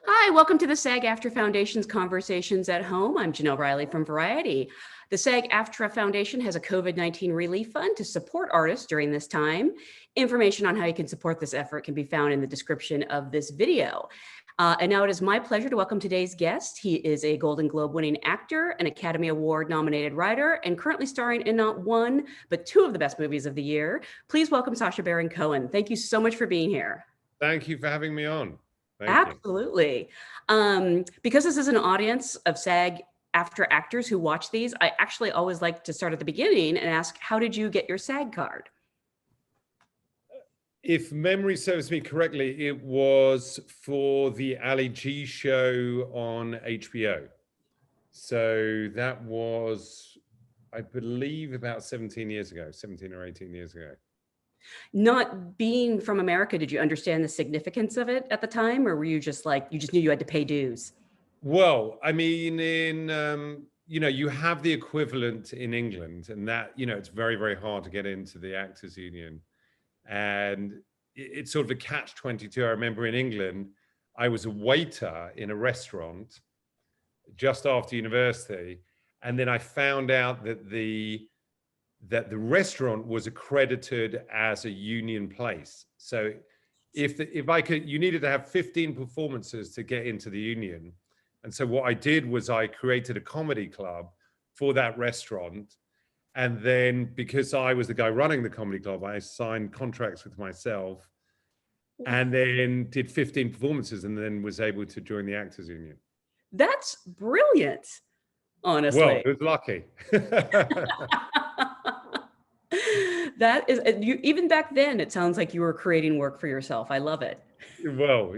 Hi, welcome to the SAG-AFTRA Foundation's Conversations at Home. I'm Jenelle Riley from Variety. The SAG-AFTRA Foundation has a COVID-19 relief fund to support artists during this time. Information on how you can support this effort can be found in the description of this video. And now it is my pleasure to welcome today's guest. He is a Golden Globe winning actor, an Academy Award nominated writer, and currently starring in not one, but two of the best movies of the year. Please welcome Sacha Baron Cohen. Thank you so much for being here. Thank you for having me on. Absolutely. Because this is an audience of SAG-AFTRA actors who watch these, I actually always like to start at the beginning and ask, how did you get your SAG card? If memory serves me correctly, it was for the Ali G show on HBO. So that was, I believe, about 17 or 18 years ago. Not being from America, did you understand the significance of it at the time? Or were you just like, you just knew you had to pay dues? Well, I mean, you have the equivalent in England, and that, it's very, very hard to get into the Actors Union. And it's sort of a catch-22. I remember in England, I was a waiter in a restaurant just after university. And then I found out that the restaurant was accredited as a union place. So you needed to have 15 performances to get into the union. And so what I did was I created a comedy club for that restaurant. And then because I was the guy running the comedy club, I signed contracts with myself and then did 15 performances and then was able to join the Actors Union. That's brilliant, honestly. Well, it was lucky. That is, even back then, it sounds like you were creating work for yourself. I love it. Well,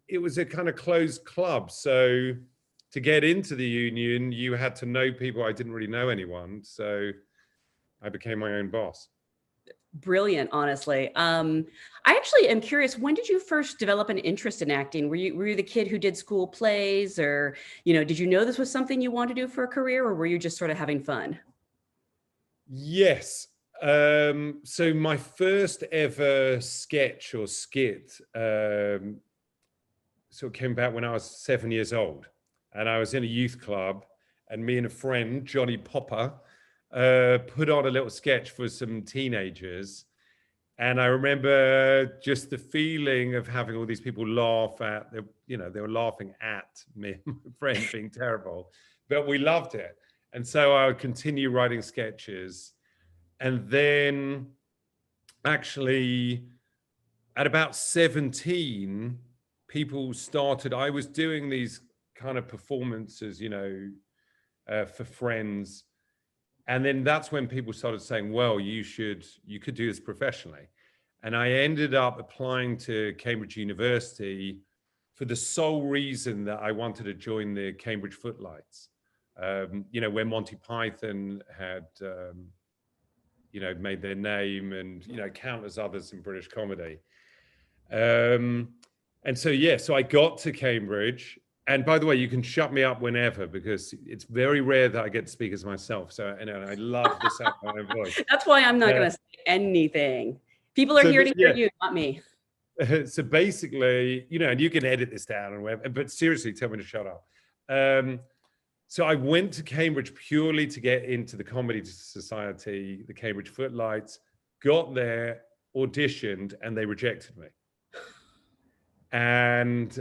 it was a kind of closed club. So to get into the union, you had to know people. I didn't really know anyone. So I became my own boss. Brilliant, honestly. I actually am curious, when did you first develop an interest in acting? Were you the kid who did school plays, or, did you know this was something you wanted to do for a career, or were you just sort of having fun? Yes. So my first ever sketch or skit sort of came back when I was 7 years old, and I was in a youth club, and me and a friend, Johnny Popper, put on a little sketch for some teenagers. And I remember just the feeling of having all these people laugh at, they were laughing at me and my friend being terrible, but we loved it. And so I would continue writing sketches. And then actually at about 17, people started, I was doing these kind of performances, for friends. And then that's when people started saying, well, you could do this professionally. And I ended up applying to Cambridge University for the sole reason that I wanted to join the Cambridge Footlights. Where Monty Python had, made their name, and, countless others in British comedy. And so I got to Cambridge. And by the way, you can shut me up whenever, because it's very rare that I get to speak as myself. So, I love the sound of my own voice. That's why I'm not going to say anything. People are here to hear you, not me. So basically, and you can edit this down and whatever, but seriously, tell me to shut up. So I went to Cambridge purely to get into the Comedy Society, the Cambridge Footlights, got there, auditioned, and they rejected me. And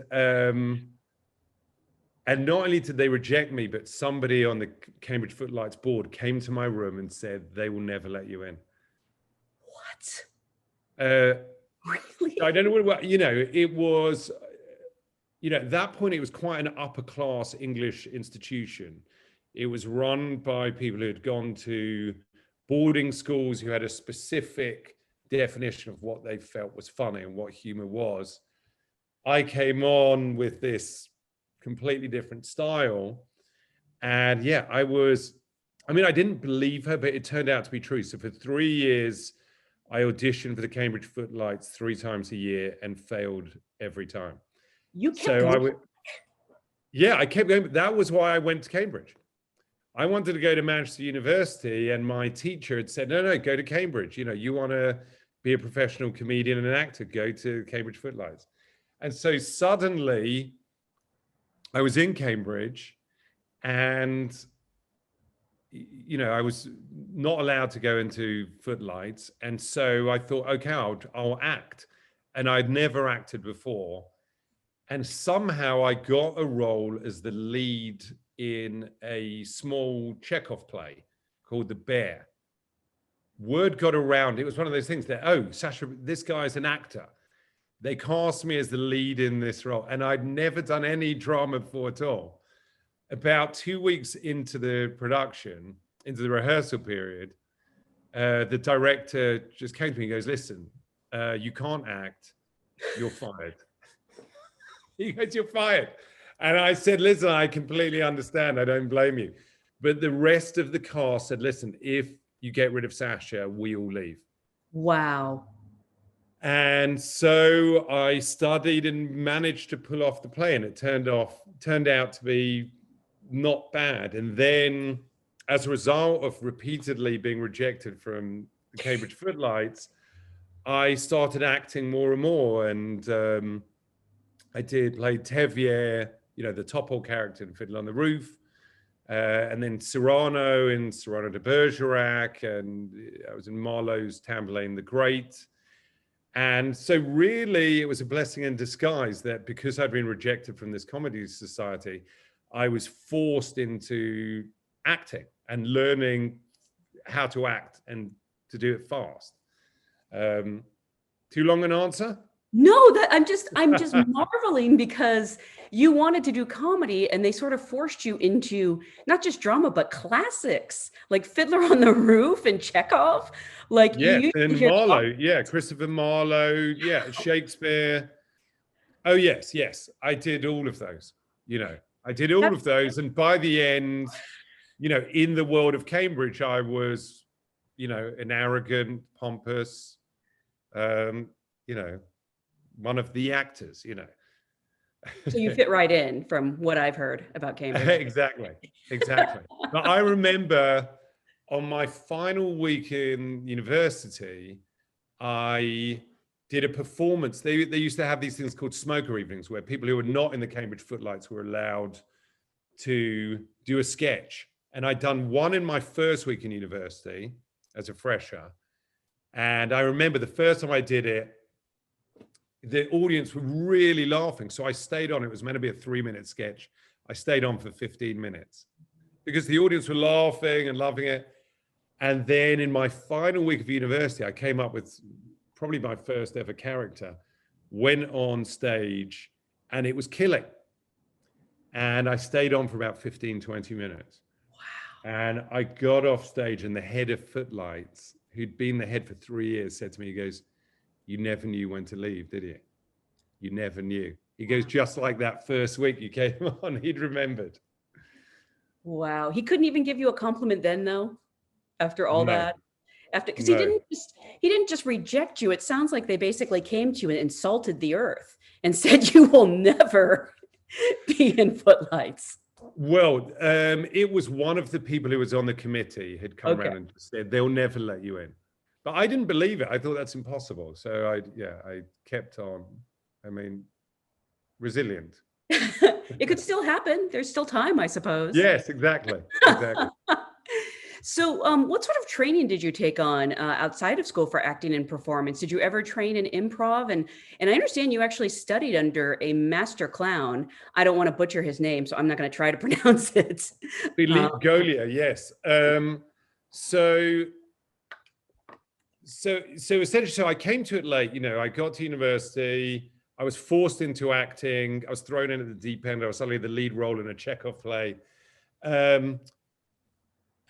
not only did they reject me, but somebody on the Cambridge Footlights board came to my room and said, they will never let you in. What? Really? I don't know what, it was... at that point, it was quite an upper class English institution. It was run by people who had gone to boarding schools, who had a specific definition of what they felt was funny and what humor was. I came on with this completely different style. And I didn't believe her, but it turned out to be true. So for 3 years, I auditioned for the Cambridge Footlights 3 times a year and failed every time. You kept going. I kept going. But that was why I went to Cambridge. I wanted to go to Manchester University, and my teacher had said, no, go to Cambridge. You want to be a professional comedian and an actor, go to Cambridge Footlights. And so suddenly I was in Cambridge, and I was not allowed to go into footlights. And so I thought, okay, I'll act. And I'd never acted before. And somehow I got a role as the lead in a small Chekhov play called The Bear. Word got around. It was one of those things that, oh, Sacha, this guy's an actor. They cast me as the lead in this role. And I'd never done any drama before at all. About 2 weeks into the production, into the rehearsal period, the director just came to me and goes, listen, you can't act, you're fired. He goes, you're fired. And I said, listen, I completely understand, I don't blame you. But the rest of the cast said, listen, if you get rid of Sacha, we all leave. Wow. And so I studied and managed to pull off the play, and it turned out to be not bad. And then as a result of repeatedly being rejected from the Cambridge Footlights, I started acting more and more. And I played Tevier, the Topol character in Fiddler on the Roof, and then Cyrano in Cyrano de Bergerac, and I was in Marlowe's Tamburlaine the Great. And so really it was a blessing in disguise that because I'd been rejected from this comedy society, I was forced into acting and learning how to act and to do it fast. Too long an answer? No, I'm just marveling, because you wanted to do comedy and they sort of forced you into not just drama, but classics like Fiddler on the Roof and Chekhov. Like, yeah, and Marlowe, Christopher Marlowe, Shakespeare. Oh yes, I did all of those. I did all of those, and by the end, in the world of Cambridge, I was, an arrogant, pompous, one of the actors, So you fit right in from what I've heard about Cambridge. Exactly. But I remember on my final week in university, I did a performance. They used to have these things called smoker evenings, where people who were not in the Cambridge Footlights were allowed to do a sketch. And I'd done one in my first week in university as a fresher. And I remember the first time I did it, the audience were really laughing. So I stayed on. It was meant to be a 3-minute sketch. I stayed on for 15 minutes because the audience were laughing and loving it. And then in my final week of university, I came up with probably my first ever character, went on stage, and it was killing. And I stayed on for about 15, 20 minutes. Wow. And I got off stage, and the head of Footlights, who'd been the head for 3 years, said to me, he goes, you never knew when to leave, did you? You never knew. He goes, just like that first week you came on, he'd remembered. Wow. He couldn't even give you a compliment then, though, after all that? Because he didn't just reject you. It sounds like they basically came to you and insulted the earth and said you will never be in Footlights. Well, it was one of the people who was on the committee had come around and said they'll never let you in. But I didn't believe it. I thought that's impossible. So I kept on. I mean, resilient. It could still happen. There's still time, I suppose. Yes, exactly. So what sort of training did you take on outside of school for acting and performance? Did you ever train in improv? And I understand you actually studied under a master clown. I don't want to butcher his name, so I'm not going to try to pronounce it. Philippe Gaulier, yes. So essentially, I came to it late. I got to university. I was forced into acting. I was thrown in at the deep end. I was suddenly the lead role in a Chekhov play.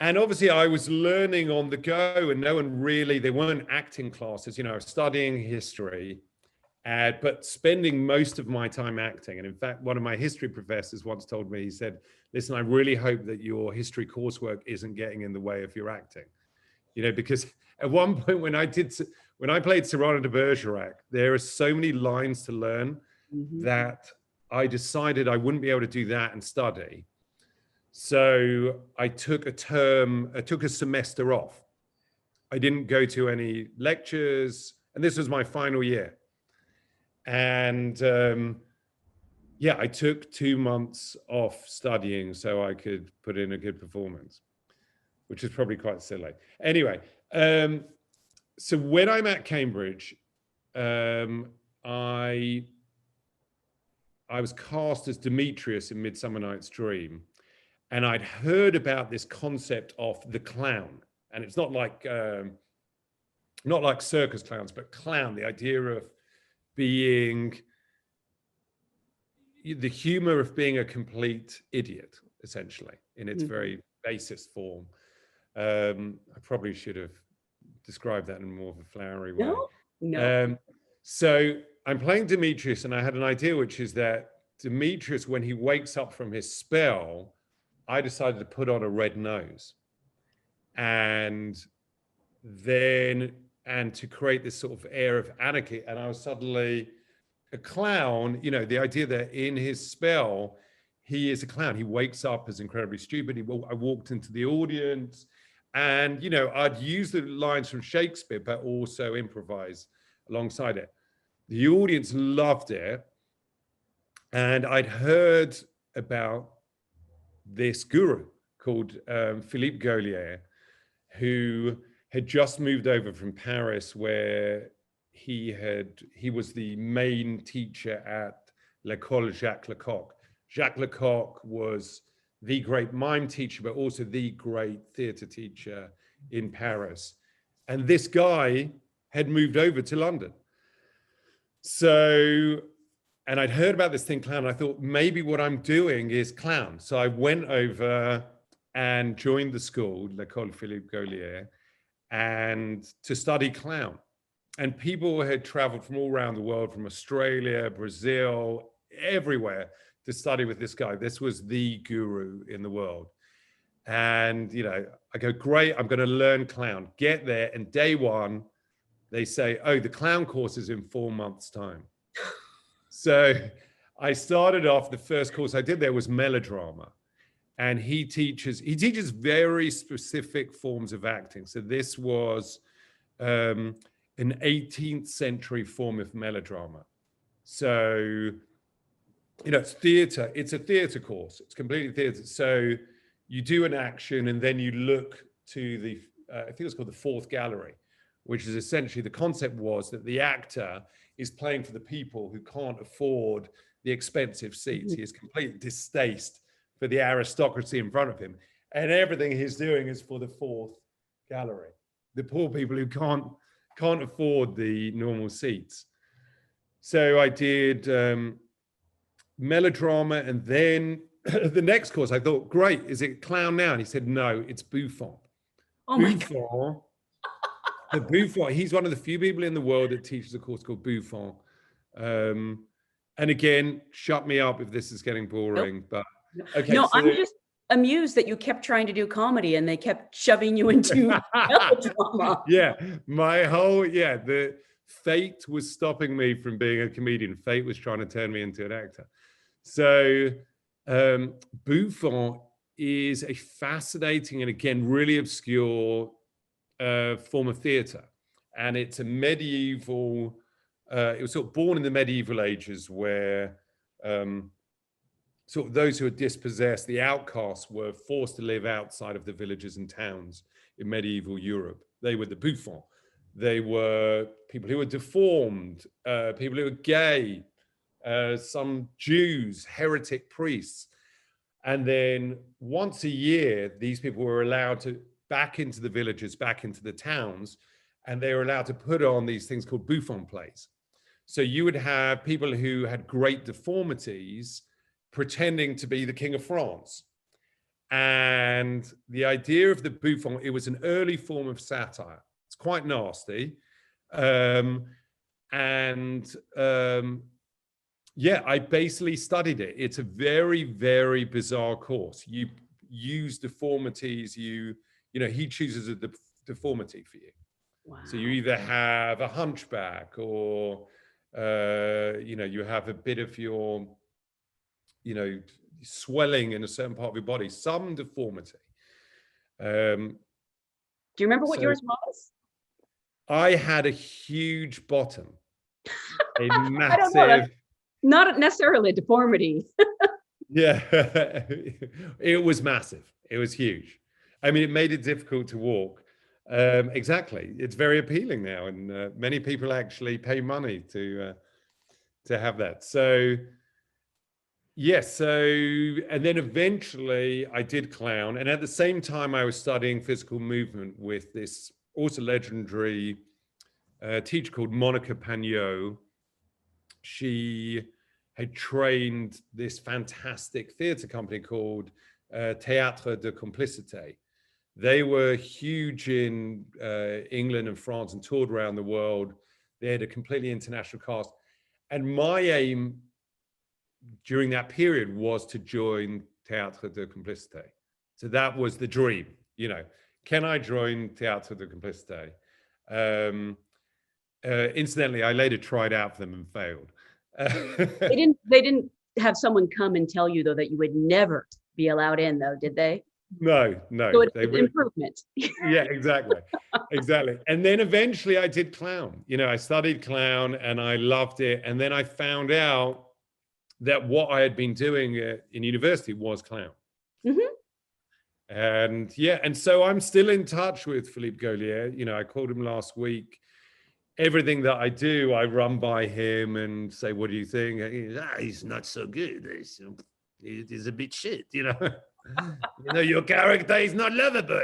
And obviously I was learning on the go, and they weren't acting classes. I was studying history, but spending most of my time acting. And in fact, one of my history professors once told me, he said, listen, I really hope that your history coursework isn't getting in the way of your acting. Because at one point when I played Cyrano de Bergerac, there are so many lines to learn that I decided I wouldn't be able to do that and study. So I took a semester off. I didn't go to any lectures, and this was my final year. And yeah, I took 2 months off studying so I could put in a good performance, which is probably quite silly. Anyway, so when I'm at Cambridge, I was cast as Demetrius in Midsummer Night's Dream, and I'd heard about this concept of the clown, and it's not like circus clowns, but clown, the idea of being the humor of being a complete idiot, essentially, in its very basest form. I probably should have described that in more of a flowery way. No. So I'm playing Demetrius, and I had an idea, which is that Demetrius, when he wakes up from his spell, I decided to put on a red nose, and to create this sort of air of anarchy. And I was suddenly a clown, you know, the idea that in his spell, he is a clown. He wakes up as incredibly stupid. I walked into the audience, and, you know, I'd use the lines from Shakespeare, but also improvise alongside it. The audience loved it. And I'd heard about this guru called Philippe Gaulier, who had just moved over from Paris, where he was the main teacher at L'École Jacques Lecoq. Jacques Lecoq was the great mime teacher, but also the great theater teacher in Paris. And this guy had moved over to London. So, and I'd heard about this thing, clown. I thought maybe what I'm doing is clown. So I went over and joined the school, L'École Philippe Gaulier, and to study clown. And people had traveled from all around the world, from Australia, Brazil, everywhere, to study with this guy. This was the guru in the world. And, you know, I go, great, I'm going to learn clown. Get there, and day one, they say, oh, the clown course is in 4 months' time. So I started off, the first course I did there was melodrama. And he teaches very specific forms of acting. So this was an 18th century form of melodrama. So, you know, it's theater. It's a theater course. It's completely theater. So you do an action, and then you look to the, I think it's called the fourth gallery, which is essentially, the concept was that the actor is playing for the people who can't afford the expensive seats. He has complete distaste for the aristocracy in front of him. And everything he's doing is for the fourth gallery, the poor people who can't afford the normal seats. So I did melodrama, and then the next course I thought, great, is it clown now? And he said, no, it's Buffon. Oh my God. The Buffon, he's one of the few people in the world that teaches a course called Buffon. And again, shut me up if this is getting boring, but okay. No, so I'm just amused that you kept trying to do comedy and they kept shoving you into melodrama. Yeah, the fate was stopping me from being a comedian. Fate was trying to turn me into an actor. So Buffon is a fascinating and, again, really obscure form of theater. And it's a medieval, it was sort of born in the medieval ages, where sort of those who are dispossessed, the outcasts, were forced to live outside of the villages and towns in medieval Europe. They were the Buffons. They were people who were deformed, people who were gay, some Jews, heretic priests. And then once a year, these people were allowed to back into the villages, back into the towns, and they were allowed to put on these things called Buffon plays. So you would have people who had great deformities pretending to be the King of France. And the idea of the Buffon, it was an early form of satire. It's quite nasty. Yeah, I basically studied it. It's a very, very bizarre course. You use deformities, you know, he chooses a deformity for you. Wow. So you either have a hunchback, or, you know, you have a bit of your, you know, swelling in a certain part of your body, some deformity. Do you remember what yours was? I had a huge bottom. a I don't know. That's massive, not necessarily a deformity. yeah, it was massive. It was huge. I mean, it made it difficult to walk. Exactly. It's very appealing now, and many people actually pay money to have that. So, yes. So, and then eventually I did clown. And at the same time, I was studying physical movement with this also legendary teacher called Monica Pagnot. She had trained this fantastic theater company called Théâtre de Complicité. They were huge in England and France and toured around the world. They had a completely international cast. And my aim during that period was to join Théâtre de Complicité. So that was the dream, can I join Théâtre de Complicité? Incidentally, I later tried out for them and failed. They didn't have someone come and tell you though that you would never be allowed in though, did they? No. So it's an improvement. Yeah, exactly. And then eventually I did clown. I studied clown and I loved it. And then I found out that what I had been doing in university was clown. Mm-hmm. And so I'm still in touch with Philippe Gaulier. I called him last week. Everything that I do, I run by him and say, what do you think? He's not so good. He's a bit shit, your character is not lovable,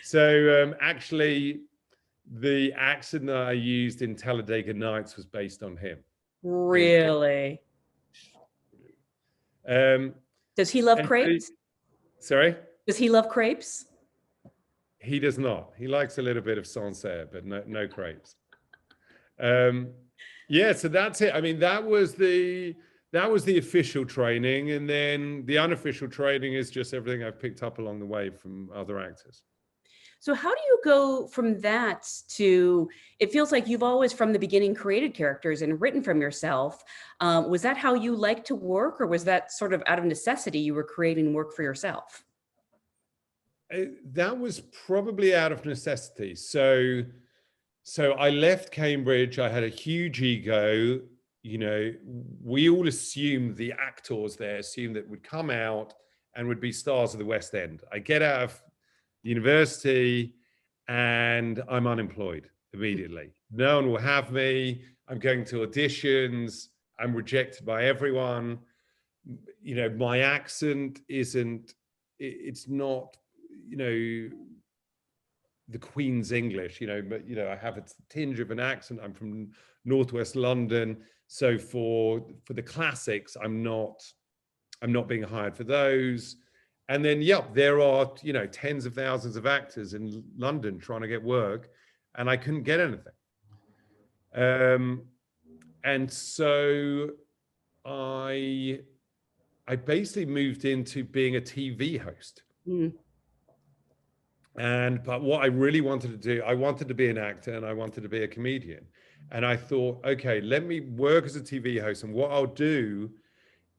So actually, the accent that I used in Talladega Nights was based on him. Really? Does he love crepes? Sorry? Does he love crepes? He does not. He likes a little bit of Sancerre, but no crepes. So that's it. I mean, that was the official training, and then the unofficial training is just everything I've picked up along the way from other actors. So how do you go from that to, it feels like you've always from the beginning created characters and written from yourself. Was that how you like to work, or was that sort of out of necessity you were creating work for yourself? That was probably out of necessity. So I left Cambridge. I had a huge ego. We all assumed, the actors there assumed that would come out and would be stars of the West End. I get out of university and I'm unemployed immediately. No one will have me. I'm going to auditions. I'm rejected by everyone. My accent it's not, the Queen's English, but I have a tinge of an accent. I'm from Northwest London. So for the classics, I'm not being hired for those. And then, there are, tens of thousands of actors in London trying to get work, and I couldn't get anything. And so I basically moved into being a TV host. Mm. But what I really wanted to do, I wanted to be an actor and I wanted to be a comedian. And I thought, okay, let me work as a TV host. And what I'll do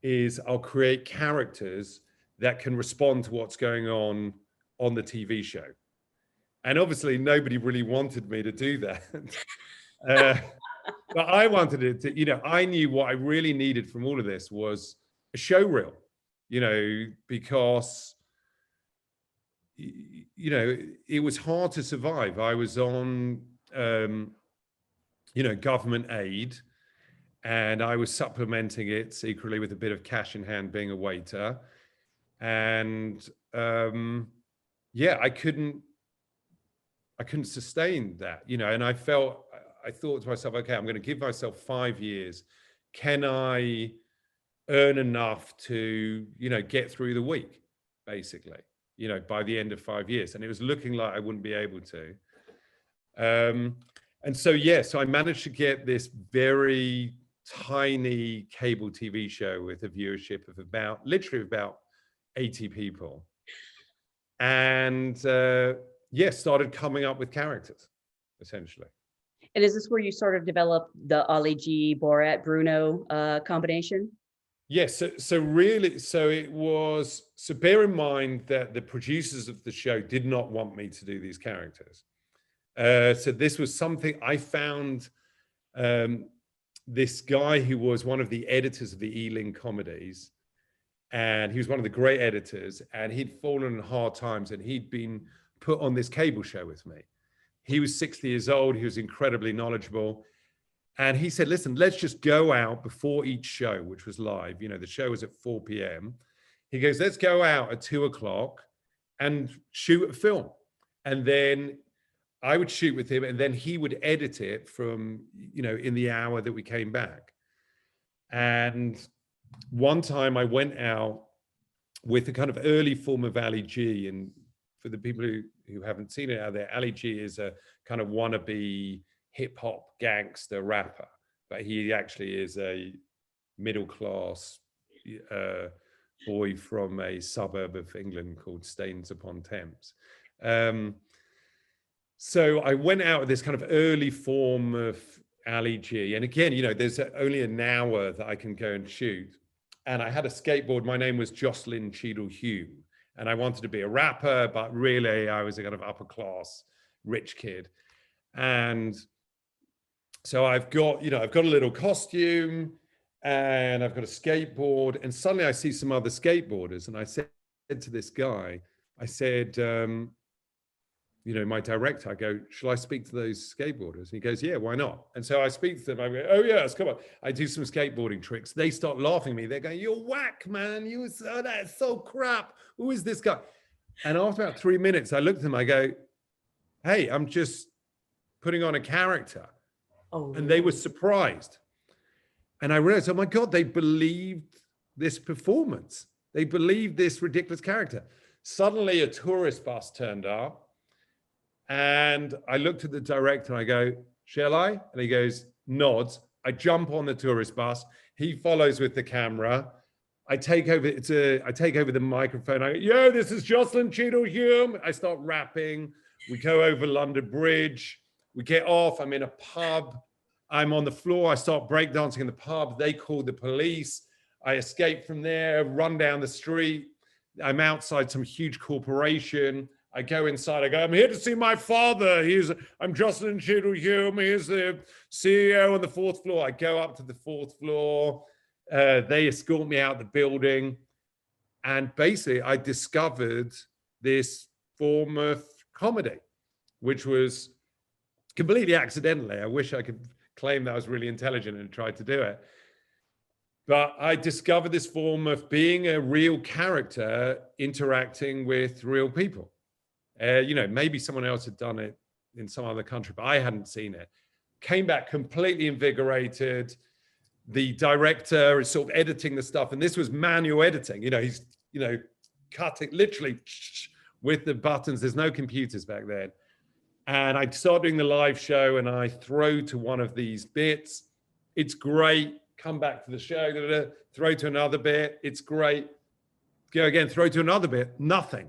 is I'll create characters that can respond to what's going on the TV show. And obviously nobody really wanted me to do that. But I wanted it to, I knew what I really needed from all of this was a show reel, because it was hard to survive. I was on, government aid, and I was supplementing it secretly with a bit of cash in hand being a waiter. And I couldn't sustain that, and I thought to myself, okay, I'm going to give myself 5 years. Can I earn enough to, get through the week, basically? By the end of 5 years. And it was looking like I wouldn't be able to. And so I managed to get this very tiny cable TV show with a viewership of literally about 80 people. And started coming up with characters, essentially. And is this where you sort of developed the Ali G, Borat, Bruno combination? Yes, so bear in mind that the producers of the show did not want me to do these characters. So this was something I found this guy who was one of the editors of the Ealing comedies, and he was one of the great editors, and he'd fallen on hard times, and he'd been put on this cable show with me. He was 60 years old. He was incredibly knowledgeable. And he said, listen, let's just go out before each show, which was live. You know, the show was at 4 p.m. He goes, let's go out at 2 o'clock and shoot a film. And then I would shoot with him, and then he would edit it from, you know, in the hour that we came back. And one time I went out with a kind of early form of Ali G. And for the people who haven't seen it out there, Ali G is a kind of wannabe hip hop gangster rapper, but he actually is a middle class boy from a suburb of England called Staines-upon-Thames. So I went out with this kind of early form of Ali G. And again, you know, there's only an hour that I can go and shoot. And I had a skateboard. My name was Jocelyn Cheadle-Hume. And I wanted to be a rapper, but really I was a kind of upper class, rich kid. And so I've got a little costume and I've got a skateboard. And suddenly I see some other skateboarders. And I said to this guy, I said, you know, my director, I go, shall I speak to those skateboarders? And he goes, yeah, why not? And so I speak to them. I go, oh yes, come on. I do some skateboarding tricks. They start laughing at me. They're going, you're whack, man. That's so crap. Who is this guy? And after about 3 minutes, I look at them. I go, hey, I'm just putting on a character. Oh. And they were surprised. And I realized, oh my God, they believed this performance. They believed this ridiculous character. Suddenly a tourist bus turned up. And I looked at the director and I go, shall I? And he goes, nods. I jump on the tourist bus. He follows with the camera. I take over the microphone. I go, yo, this is Jocelyn Cheadle-Hume. I start rapping. We go over London Bridge. We get off. I'm in a pub. I'm on the floor. I start breakdancing in the pub. They call the police. I escape from there, run down the street. I'm outside some huge corporation. I go inside, I go, I'm here to see my father. I'm Jocelyn Cheadle-Hume. He's the CEO on the 4th floor. I go up to the 4th floor. They escort me out the building. And basically, I discovered this form of comedy, which was completely accidentally. I wish I could claim that I was really intelligent and tried to do it. But I discovered this form of being a real character interacting with real people. You know, maybe someone else had done it in some other country, but I hadn't seen it. Came back completely invigorated. The director is sort of editing the stuff, and this was manual editing. You know, he's, you know, cutting literally with the buttons. There's no computers back then. And I start doing the live show, and I throw to one of these bits. It's great. Come back to the show. Throw to another bit. It's great. Go again. Throw to another bit. Nothing.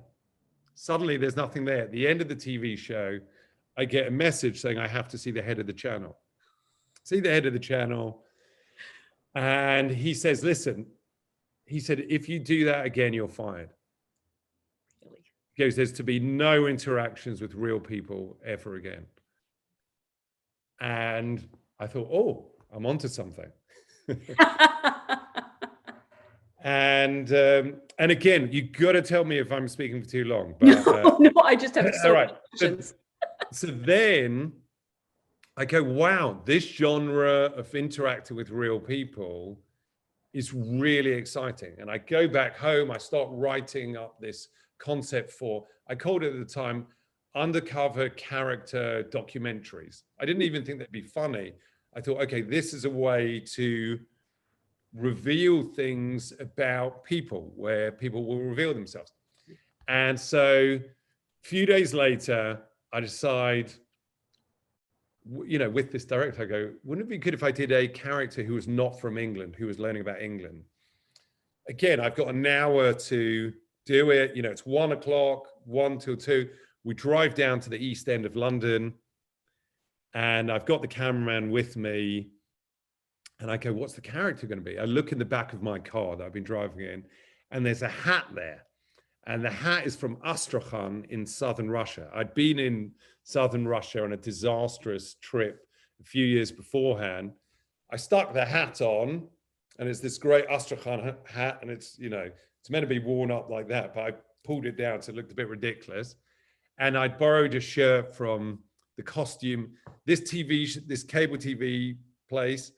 Suddenly there's nothing there. At the end of the TV show, I get a message saying I have to see the head of the channel. See the head of the channel. And he says, listen, he said, if you do that again, you're fired. Really? He goes, there's to be no interactions with real people ever again. And I thought, oh, I'm onto something. And again, you got to tell me if I'm speaking for too long. But, no, I just have so many questions. So then I go, wow, this genre of interacting with real people is really exciting. And I go back home, I start writing up this concept for, I called it at the time, undercover character documentaries. I didn't even think that'd be funny. I thought, okay, this is a way to reveal things about people where people will reveal themselves. And so a few days later, I decide, you know, with this director, I go, wouldn't it be good if I did a character who was not from England, who was learning about England? Again, I've got an hour to do it. You know, it's 1 o'clock, 1 till 2. We drive down to the East End of London, and I've got the cameraman with me. And I go, what's the character going to be? I look in the back of my car that I've been driving in, and there's a hat there. And the hat is from Astrakhan in southern Russia. I'd been in southern Russia on a disastrous trip a few years beforehand. I stuck the hat on, and it's this great Astrakhan hat, and it's, you know, it's meant to be worn up like that, but I pulled it down so it looked a bit ridiculous. And I borrowed a shirt from the costume, this cable TV place.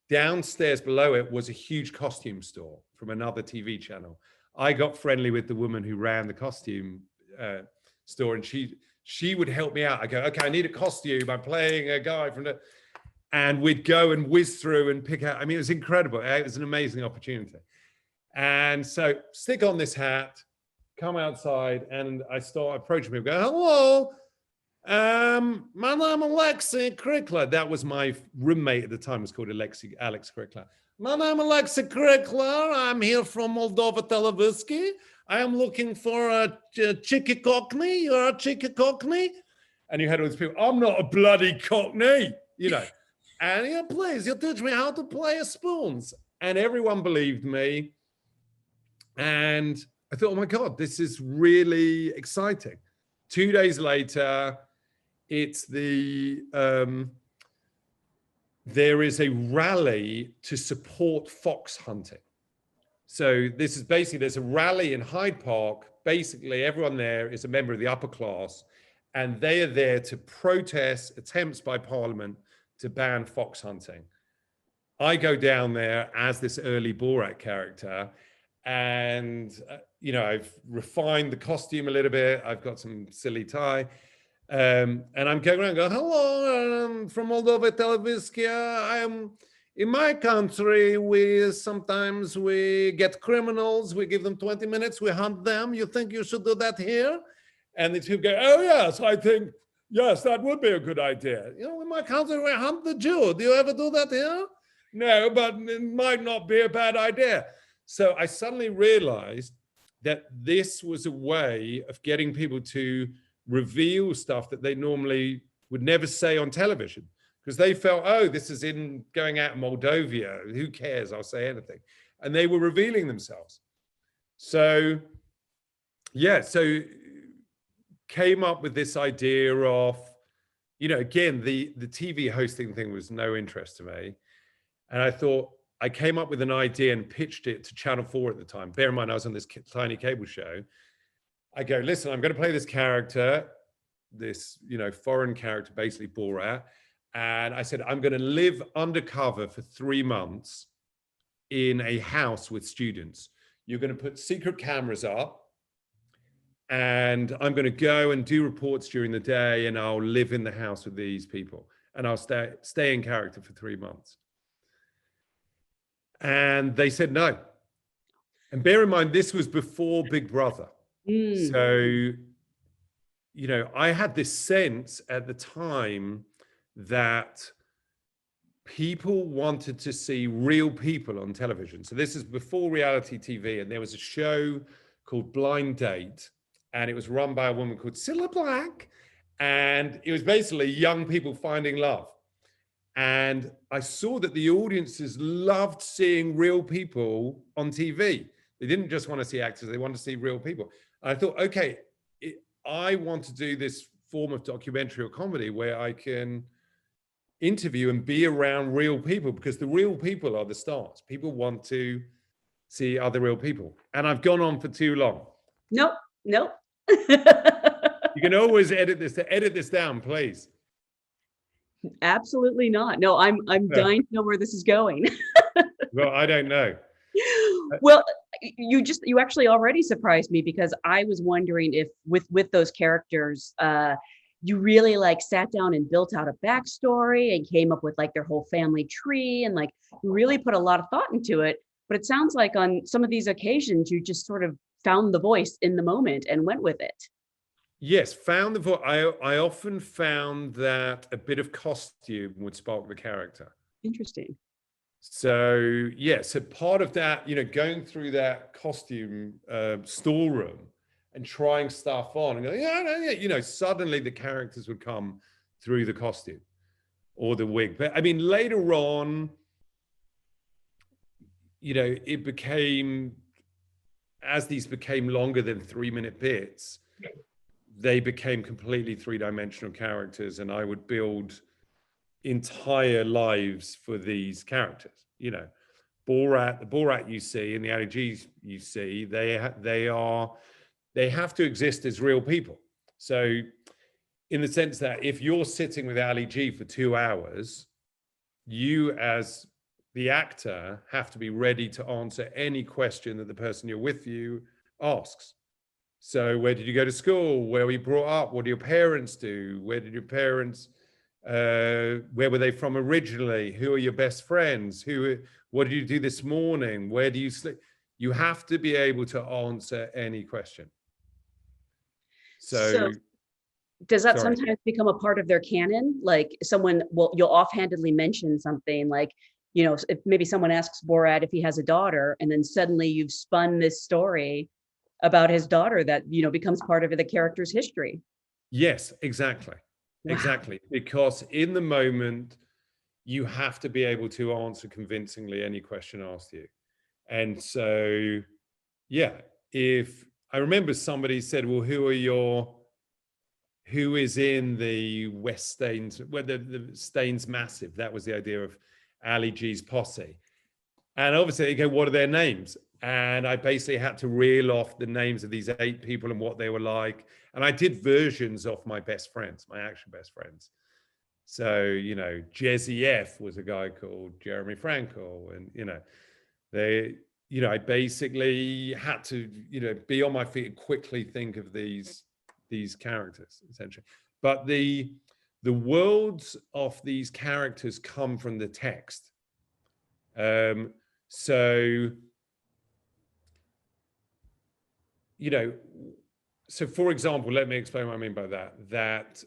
Downstairs below it was a huge costume store from another TV channel. I got friendly with the woman who ran the costume store, and she would help me out. I go, okay, I need a costume. I'm playing a guy from the, and we'd go and whiz through and pick out. I mean, it was incredible. It was an amazing opportunity. And so stick on this hat, come outside, and I start approaching people, go, hello, my name is Alexi Crickler. That was my roommate at the time, was called Alex Crickler. My name is Alexi Crickler. I'm here from Moldova Televiski. I am looking for a cheeky cockney. You're a cheeky cockney? And you had all these people, I'm not a bloody cockney, you know. And yeah, please, you teach me how to play a spoons. And everyone believed me. And I thought, oh my God, this is really exciting. 2 days later, it's there is a rally to support fox hunting. So this is basically, there's a rally in Hyde Park. Basically, everyone there is a member of the upper class, and they are there to protest attempts by Parliament to ban fox hunting. I go down there as this early Borat character, and you know, I've refined the costume a little bit. I've got some silly tie, and I'm going around going, hello, I'm from Moldova Televiska. I am in my country. Sometimes we get criminals, we give them 20 minutes, we hunt them. You think you should do that here? And these people go, oh yes, I think, yes, that would be a good idea. You know, in my country, we hunt the Jew. Do you ever do that here? No, but it might not be a bad idea. So I suddenly realized that this was a way of getting people to reveal stuff that they normally would never say on television, because they felt, oh, this is in going out in Moldova. Who cares? I'll say anything. And they were revealing themselves. So, yeah, so came up with this idea of, you know, again, the TV hosting thing was no interest to me. And I thought, I came up with an idea and pitched it to Channel 4 at the time. Bear in mind, I was on this tiny cable show. I go, listen, I'm going to play this character, this, you know, foreign character, basically Borat. And I said, I'm going to live undercover for 3 months in a house with students. You're going to put secret cameras up, and I'm going to go and do reports during the day, and I'll live in the house with these people, and I'll stay in character for 3 months. And they said no. And bear in mind, this was before Big Brother. So, you know, I had this sense at the time that people wanted to see real people on television. So this is before reality TV, and there was a show called Blind Date, and it was run by a woman called Cilla Black, and it was basically young people finding love. And I saw that the audiences loved seeing real people on TV. They didn't just want to see actors, they wanted to see real people. And I thought, okay, I want to do this form of documentary or comedy where I can interview and be around real people, because the real people are the stars. People want to see other real people. And I've gone on for too long. Nope. You can always edit this down, please. Absolutely not. No, I'm dying to know where this is going. Well, I don't know. Well, you actually already surprised me, because I was wondering if with those characters, you really like sat down and built out a backstory and came up with like their whole family tree, and like really put a lot of thought into it. But it sounds like on some of these occasions, you just sort of found the voice in the moment and went with it. Yes, found the voice. I often found that a bit of costume would spark the character. Interesting. So yeah, so part of that, you know, going through that costume storeroom and trying stuff on and going, yeah, you know, suddenly the characters would come through the costume or the wig. But I mean, later on, you know, it became, as these became longer than 3-minute bits, they became completely 3-dimensional characters, and I would build entire lives for these characters. You know, the Borat you see and the Ali Gs you see, they have to exist as real people. So in the sense that if you're sitting with Ali G for 2 hours, you as the actor have to be ready to answer any question that the person you're with you asks. So where did you go to school? Where were you brought up? What do your parents do? Where did your parents, where were they from originally? Who are your best friends? What did you do this morning? Where do you sleep? You have to be able to answer any question. So does that Sorry. sometimes become a part of their canon? Like you'll offhandedly mention something like, you know, if maybe someone asks Borat if he has a daughter, and then suddenly you've spun this story about his daughter that, you know, becomes part of the character's history. Yes, exactly. Wow. Exactly. Because in the moment, you have to be able to answer convincingly any question asked you. And so, yeah, if I remember somebody said, well, who is in the West Staines, well, the Staines Massive? That was the idea of Ali G's posse. And obviously they go, what are their names? And I basically had to reel off the names of these 8 people and what they were like. And I did versions of my best friends, my actual best friends. So, you know, Jesse F was a guy called Jeremy Frankel. And, you know, I basically had to, you know, be on my feet and quickly think of these characters, essentially. But the worlds of these characters come from the text. So, you know, so for example, let me explain what I mean by that.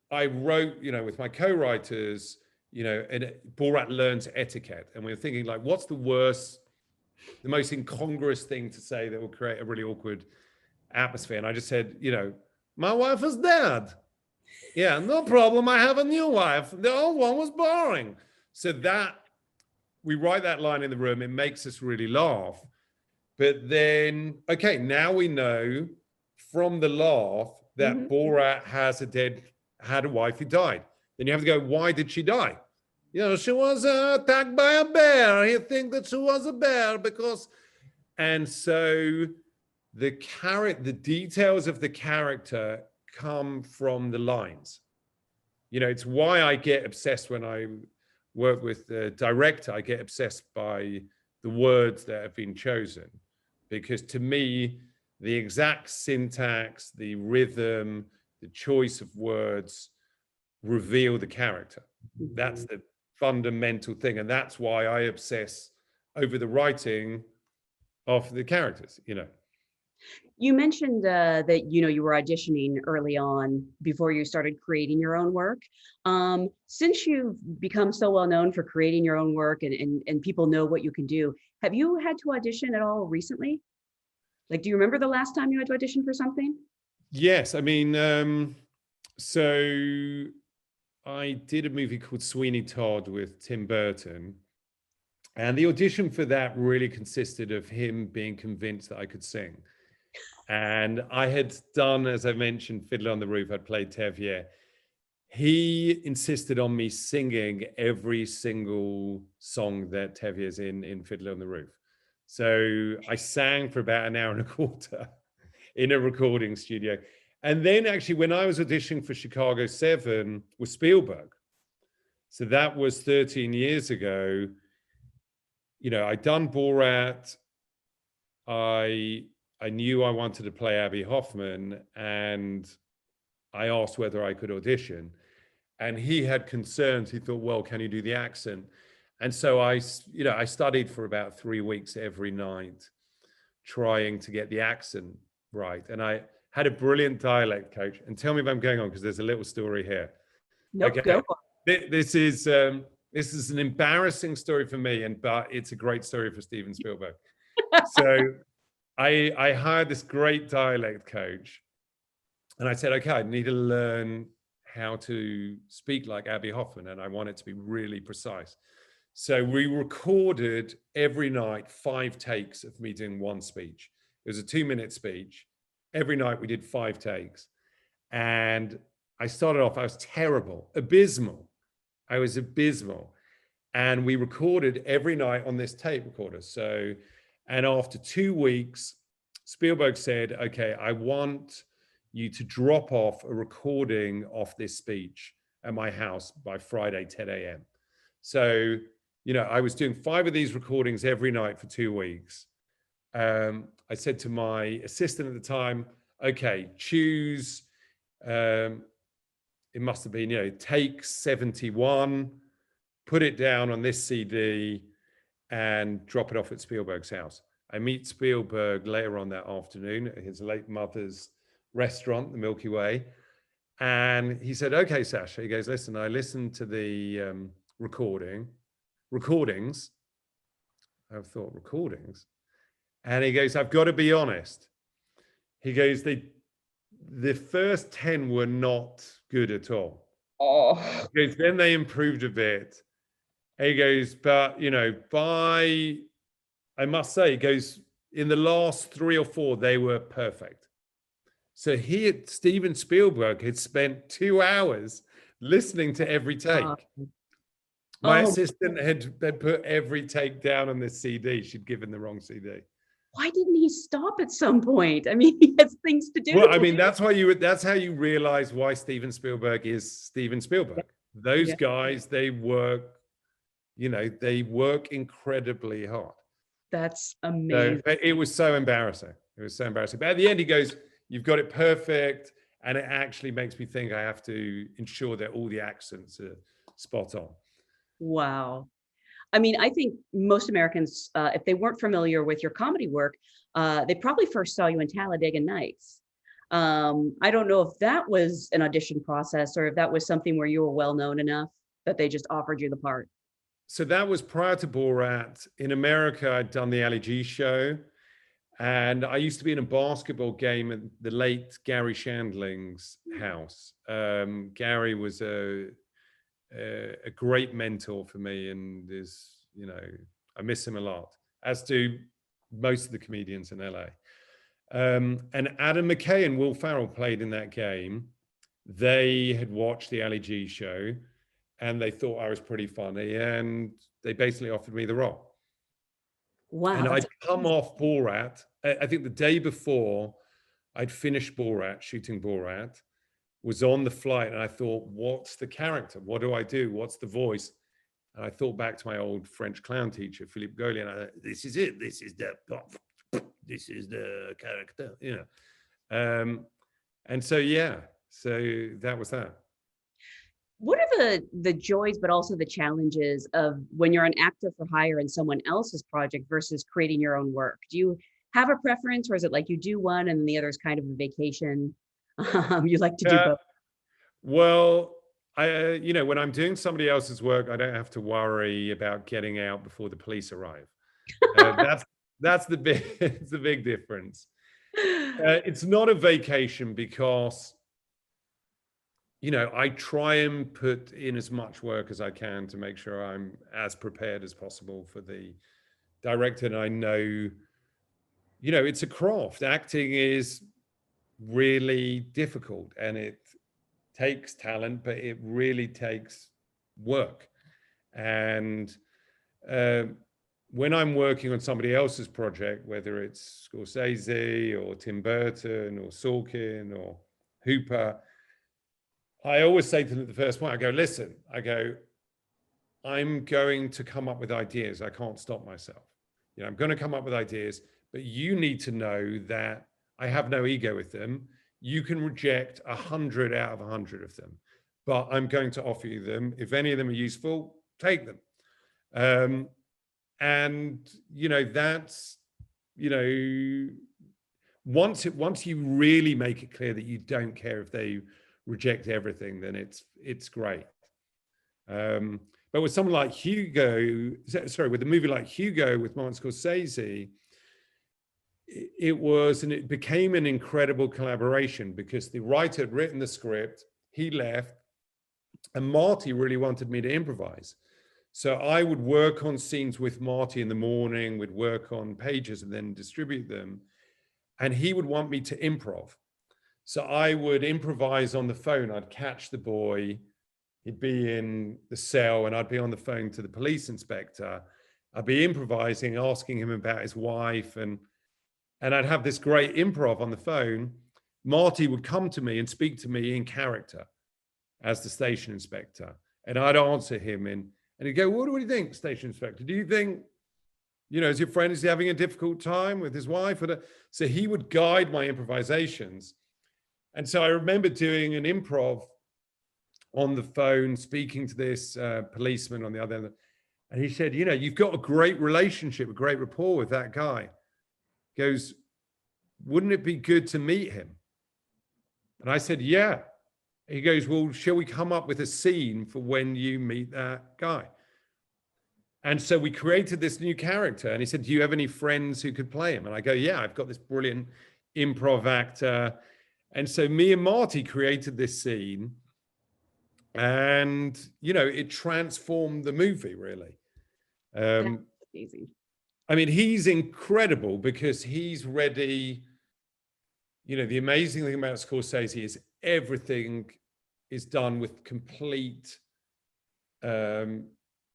I wrote, you know, with my co-writers, you know, and Borat learns etiquette. And we were thinking like, what's the most incongruous thing to say that will create a really awkward atmosphere? And I just said, you know, my wife is dead. Yeah, no problem. I have a new wife. The old one was boring. So that we write that line in the room, it makes us really laugh. But then, okay, now we know from the laugh that Borat had a wife who died. Then you have to go, why did she die? You know, she was attacked by a bear. He think that she was a bear because, and so the details of the character come from the lines. You know, it's why I get obsessed when I work with the director. I get obsessed by the words that have been chosen, because to me, the exact syntax, the rhythm, the choice of words reveal the character. That's the fundamental thing. And that's why I obsess over the writing of the characters, you know. You mentioned that, you know, you were auditioning early on before you started creating your own work. Since you've become so well known for creating your own work and people know what you can do, have you had to audition at all recently? Like, do you remember the last time you had to audition for something? Yes, I mean, so I did a movie called Sweeney Todd with Tim Burton. And the audition for that really consisted of him being convinced that I could sing. And I had done, as I mentioned, Fiddler on the Roof. I'd played Tevye. He insisted on me singing every single song that Tevye is in Fiddler on the Roof. So I sang for about an hour and a quarter in a recording studio. And then actually when I was auditioning for Chicago 7 with Spielberg, so that was 13 years ago, you know, I'd done Borat. I knew I wanted to play Abby Hoffman, and I asked whether I could audition. And he had concerns. He thought, well, can you do the accent? And so I studied for about 3 weeks every night, trying to get the accent right. And I had a brilliant dialect coach. And tell me if I'm going on, because there's a little story here. Nope, okay. Go. This is an embarrassing story for me, but it's a great story for Steven Spielberg. So I hired this great dialect coach, and I said, okay, I need to learn how to speak like Abby Hoffman, and I want it to be really precise. So we recorded every night 5 takes of me doing one speech. It was a 2-minute speech. Every night we did 5 takes. And I started off, I was terrible, abysmal. I was abysmal. And we recorded every night on this tape recorder. So, and after 2 weeks, Spielberg said, okay, I want you to drop off a recording of this speech at my house by Friday, 10 a.m. So, you know, I was doing 5 of these recordings every night for 2 weeks. I said to my assistant at the time, okay, choose, it must have been, you know, take 71, put it down on this CD and drop it off at Spielberg's house. I meet Spielberg later on that afternoon at his late mother's restaurant, the Milky Way. And he said, okay, Sacha, he goes, listen, I listened to the recordings. I thought, recordings? And he goes, I've got to be honest. He goes, the first 10 were not good at all. Oh. He goes, then they improved a bit. And he goes, but, you know, I must say, he goes, in the last 3 or 4, they were perfect. So Steven Spielberg had spent 2 hours listening to every take. My assistant had put every take down on this CD. She'd given the wrong CD. Why didn't he stop at some point? I mean, he has things to do. Well, I mean, that's how you realize why Steven Spielberg is Steven Spielberg. Those guys, they work, you know, they work incredibly hard. That's amazing. So it was so embarrassing. It was so embarrassing. But at the end, he goes, you've got it perfect. And it actually makes me think I have to ensure that all the accents are spot on. Wow. I mean, I think most Americans, if they weren't familiar with your comedy work, they probably first saw you in Talladega Nights. I don't know if that was an audition process or if that was something where you were well known enough that they just offered you the part. So that was prior to Borat. In America, I'd done the Ali G show. And I used to be in a basketball game at the late Gary Shandling's house. Gary was a great mentor for me, and is, you know, I miss him a lot, as do most of the comedians in LA. And Adam McKay and Will Ferrell played in that game. They had watched the Ali G show and they thought I was pretty funny, and they basically offered me the role. Wow. And I'd come off Borat. I think the day before I'd finished Borat, shooting Borat, was on the flight, and I thought, what's the character? What do I do? What's the voice? And I thought back to my old French clown teacher, Philippe Gaulier, and I thought, this is it. This is the character, you know. And so, yeah, so that was that. What are the joys, but also the challenges of when you're an actor for hire in someone else's project versus creating your own work? Do you have a preference, or is it like you do one and the other is kind of a vacation? You like to do both? Well, you know, when I'm doing somebody else's work, I don't have to worry about getting out before the police arrive. That's the big difference. It's not a vacation because, you know, I try and put in as much work as I can to make sure I'm as prepared as possible for the director. And I know, you know, it's a craft. Acting is really difficult, and it takes talent, but it really takes work. And when I'm working on somebody else's project, whether it's Scorsese or Tim Burton or Sorkin or Hooper, I always say to them at the first point, I go, listen, I'm going to come up with ideas. I can't stop myself. You know, I'm going to come up with ideas, but you need to know that I have no ego with them. You can reject 100 out of 100 of them, but I'm going to offer you them. If any of them are useful, take them. And, you know, that's, you know, once you really make it clear that you don't care if they reject everything, then it's great. But with someone like Hugo, with a movie like Hugo with Martin Scorsese, it became an incredible collaboration because the writer had written the script, he left, and Marty really wanted me to improvise. So I would work on scenes with Marty in the morning, we'd work on pages and then distribute them, and he would want me to improv. So I would improvise on the phone. I'd catch the boy, he'd be in the cell, and I'd be on the phone to the police inspector. I'd be improvising, asking him about his wife, and I'd have this great improv on the phone. Marty would come to me and speak to me in character as the station inspector, and I'd answer him and he'd go, what do you think, station inspector? Do you think, is your friend, is he having a difficult time with his wife? So he would guide my improvisations. And so I remember doing an improv on the phone, speaking to this policeman on the other end. And he said, you've got a great relationship, a great rapport with that guy. He goes, wouldn't it be good to meet him? And I said, yeah. He goes, well, shall we come up with a scene for when you meet that guy? And so we created this new character. And he said, do you have any friends who could play him? And I go, yeah, I've got this brilliant improv actor. And so me and Marty created this scene, and, it transformed the movie, really. That's amazing. I mean, he's incredible because he's ready. The amazing thing about Scorsese is everything is done with complete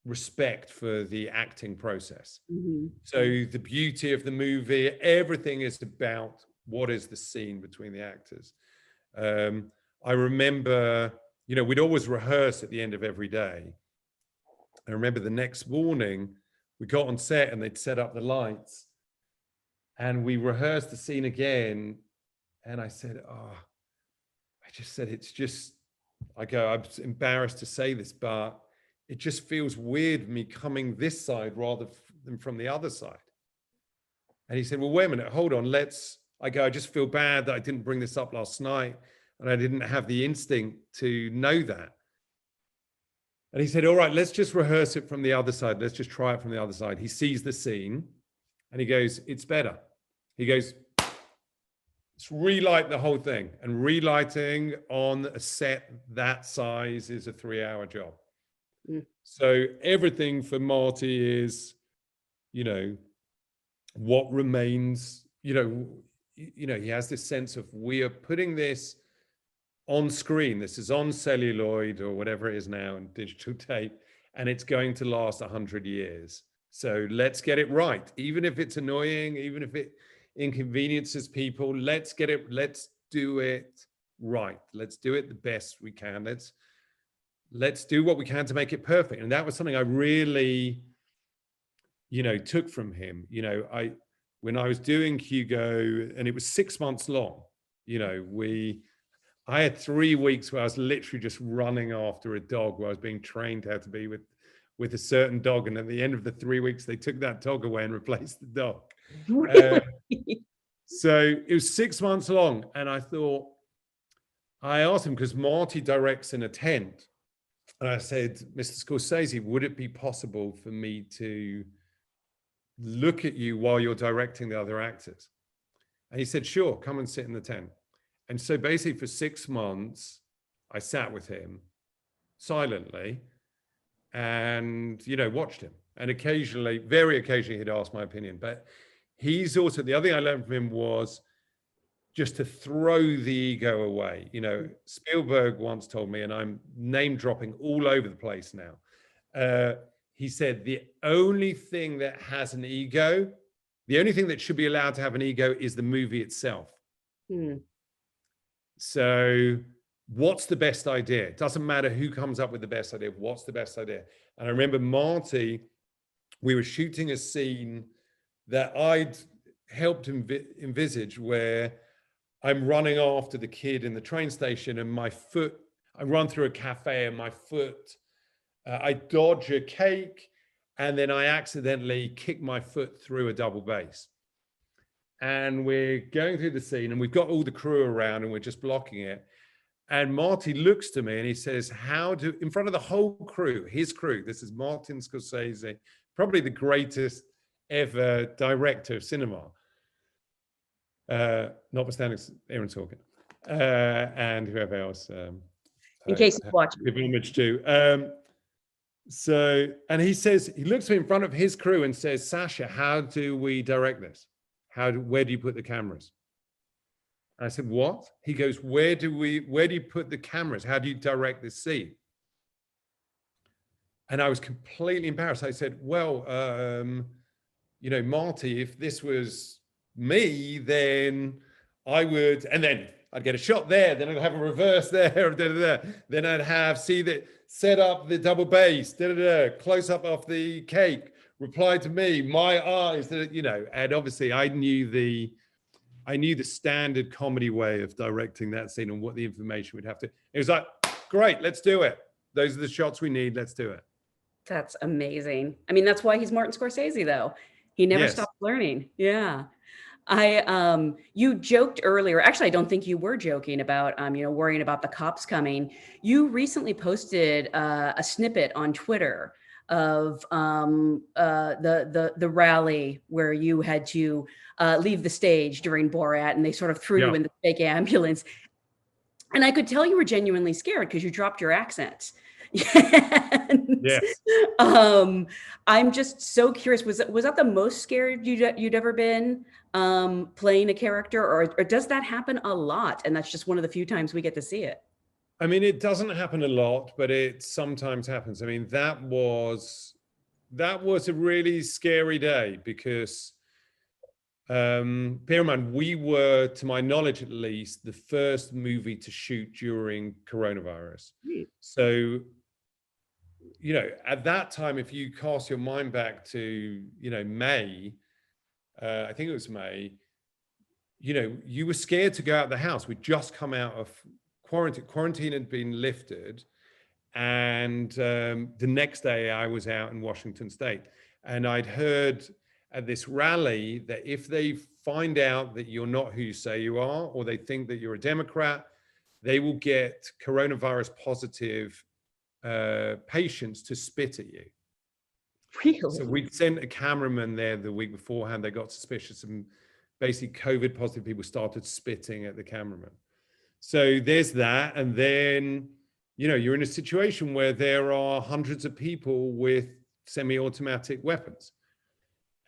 respect for the acting process. Mm-hmm. So the beauty of the movie, everything is about what is the scene between the actors. I remember, we'd always rehearse at the end of every day. I remember the next morning, we got on set and they'd set up the lights and we rehearsed the scene again. And I said, I'm embarrassed to say this, but it just feels weird me coming this side rather than from the other side. And he said, well, wait a minute, hold on, I just feel bad that I didn't bring this up last night and I didn't have the instinct to know that. And he said, all right, let's just rehearse it from the other side. Let's just try it from the other side. He sees the scene and he goes, it's better. He goes, let's relight the whole thing. And relighting on a set that size is a 3-hour job. Mm. So everything for Marty is, what remains, he has this sense of, we are putting this on screen. This is on celluloid or whatever it is now in digital tape, and it's going to last 100 years. So let's get it right. Even if it's annoying, even if it inconveniences people, let's do it right. Let's do it the best we can. Let's do what we can to make it perfect. And that was something I really, took from him. When I was doing Hugo, and it was 6 months long, I had 3 weeks where I was literally just running after a dog, where I was being trained how to be with a certain dog. And at the end of the 3 weeks, they took that dog away and replaced the dog. Really? So it was 6 months long. And I asked him, because Marty directs in a tent. And I said, Mr. Scorsese, would it be possible for me to look at you while you're directing the other actors? And he said, sure, come and sit in the tent. And so basically for 6 months, I sat with him silently and, watched him. And very occasionally, he'd ask my opinion. But he's also, the other thing I learned from him was just to throw the ego away. Spielberg once told me, and I'm name dropping all over the place now. He said, the only thing that has an ego, the only thing that should be allowed to have an ego is the movie itself. Mm. So what's the best idea? It doesn't matter who comes up with the best idea. What's the best idea? And I remember Marty, we were shooting a scene that I'd helped envisage, where I'm running after the kid in the train station and I run through a cafe and my foot, I dodge a cake and then I accidentally kick my foot through a double bass. And we're going through the scene and we've got all the crew around and we're just blocking it. And Marty looks to me and he says, in front of the whole crew, his crew, this is Martin Scorsese, probably the greatest ever director of cinema, notwithstanding Aaron Sorkin, and whoever else. In case you watch. Give homage to. And he says, he looks me in front of his crew and says, Sacha, how do we direct this? Where do you put the cameras? And I said, what? He goes, where do you put the cameras? How do you direct the scene? And I was completely embarrassed. I said, well, you know, Marty, if this was me, then I would, and then I'd get a shot there, then I'd have a reverse there, then I'd have, set up the double bass, close up off the cake, reply to me, my eyes, you know, and obviously I knew the standard comedy way of directing that scene and what the information would have to, it was like, great, let's do it. Those are the shots we need, let's do it. That's amazing. I mean, that's why he's Martin Scorsese, though. He never Yes. stopped learning. Yeah. You joked earlier, actually, I don't think you were joking about, you know, worrying about the cops coming. You recently posted a snippet on Twitter of the rally where you had to leave the stage during Borat, and they sort of threw you in the fake ambulance. And I could tell you were genuinely scared because you dropped your accent. Yes. I'm just so curious. Was that the most scared you'd ever been playing a character, or does that happen a lot? And that's just one of the few times we get to see it. I mean, it doesn't happen a lot, but it sometimes happens. I mean, that was a really scary day because, bear in mind, we were, to my knowledge at least, the first movie to shoot during coronavirus. So, you know, at that time, if you cast your mind back to, you know, May, I think it was May, you know, you were scared to go out of the house. We'd just come out of quarantine. Quarantine had been lifted. And the next day I was out in Washington State, and I'd heard at this rally that if they find out that you're not who you say you are, or they think that you're a Democrat, they will get coronavirus positive patients to spit at you. Really? So we'd sent a cameraman there the week beforehand. They got suspicious, and basically COVID positive people started spitting at the cameraman. So there's that. And then, you know, you're in a situation where there are hundreds of people with semi-automatic weapons.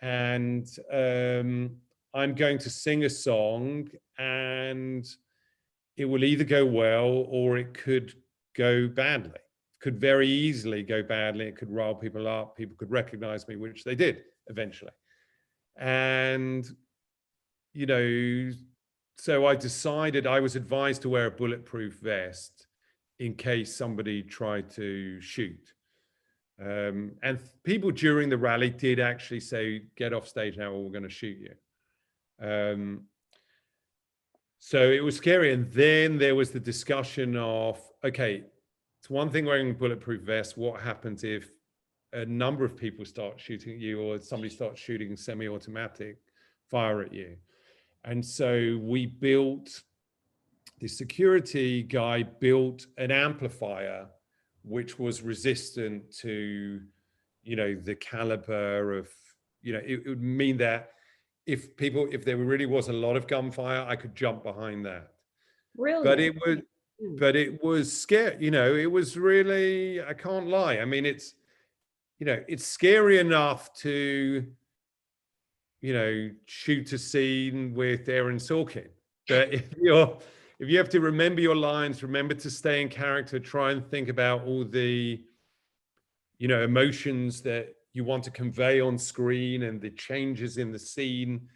And I'm going to sing a song, and it will either go well or it could go badly. It could very easily go badly. It could rile people up. People could recognize me, which they did eventually. And, you know, so I decided, I was advised to wear a bulletproof vest in case somebody tried to shoot. And people during the rally did actually say, get off stage now or we're going to shoot you. So it was scary. And then there was the discussion of, okay, it's one thing wearing a bulletproof vest. What happens if a number of people start shooting at you, or somebody starts shooting semi-automatic fire at you? And so the security guy built an amplifier which was resistant to, you know, the caliber of, you know, it would mean that if there really was a lot of gunfire, I could jump behind that. Really? But it was scary, you know, it was really, I can't lie. I mean, it's, you know, it's scary enough to, you know, shoot a scene with Aaron Sorkin. But if you have to remember your lines, remember to stay in character, try and think about all the, you know, emotions that you want to convey on screen and the changes in the scene.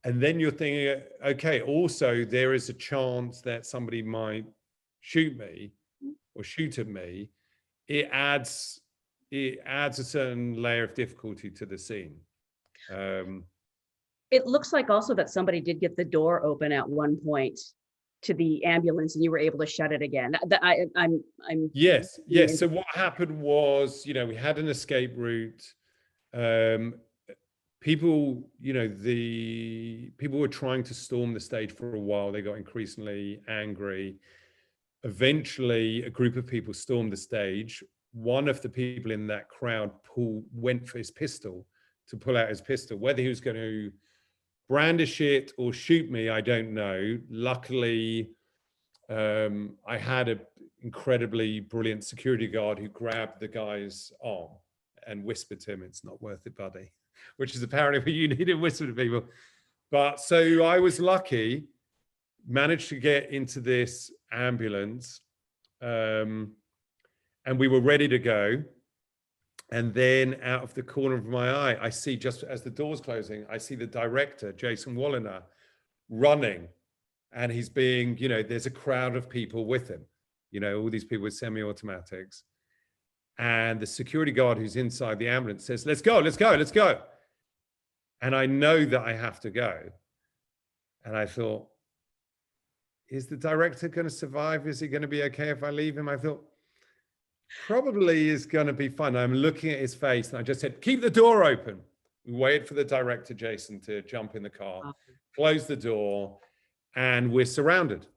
And then you're thinking, okay, also there is a chance that somebody might shoot me or shoot at me. It adds a certain layer of difficulty to the scene. It looks like also that somebody did get the door open at one point to the ambulance, and you were able to shut it again. Yes. So what happened was, you know, we had an escape route. People, you know, the people were trying to storm the stage for a while. They got increasingly angry. Eventually, a group of people stormed the stage. One of the people in that crowd went for his pistol, to pull out his pistol. Whether he was going to brandish it or shoot me, I don't know. Luckily, I had an incredibly brilliant security guard who grabbed the guy's arm and whispered to him, "It's not worth it, buddy," which is apparently what you need to whisper to people. But so I was lucky, managed to get into this ambulance, and we were ready to go. And then out of the corner of my eye, I see, just as the door's closing, I see the director, Jason Walliner, running. And he's being, there's a crowd of people with him, all these people with semi-automatics. And the security guard who's inside the ambulance says, let's go, let's go, let's go. And I know that I have to go. And I thought, is the director going to survive? Is he going to be okay if I leave him? I thought, probably is going to be fine. I'm looking at his face and I just said, keep the door open. We waited for the director, Jason, to jump in the car, close the door, and we're surrounded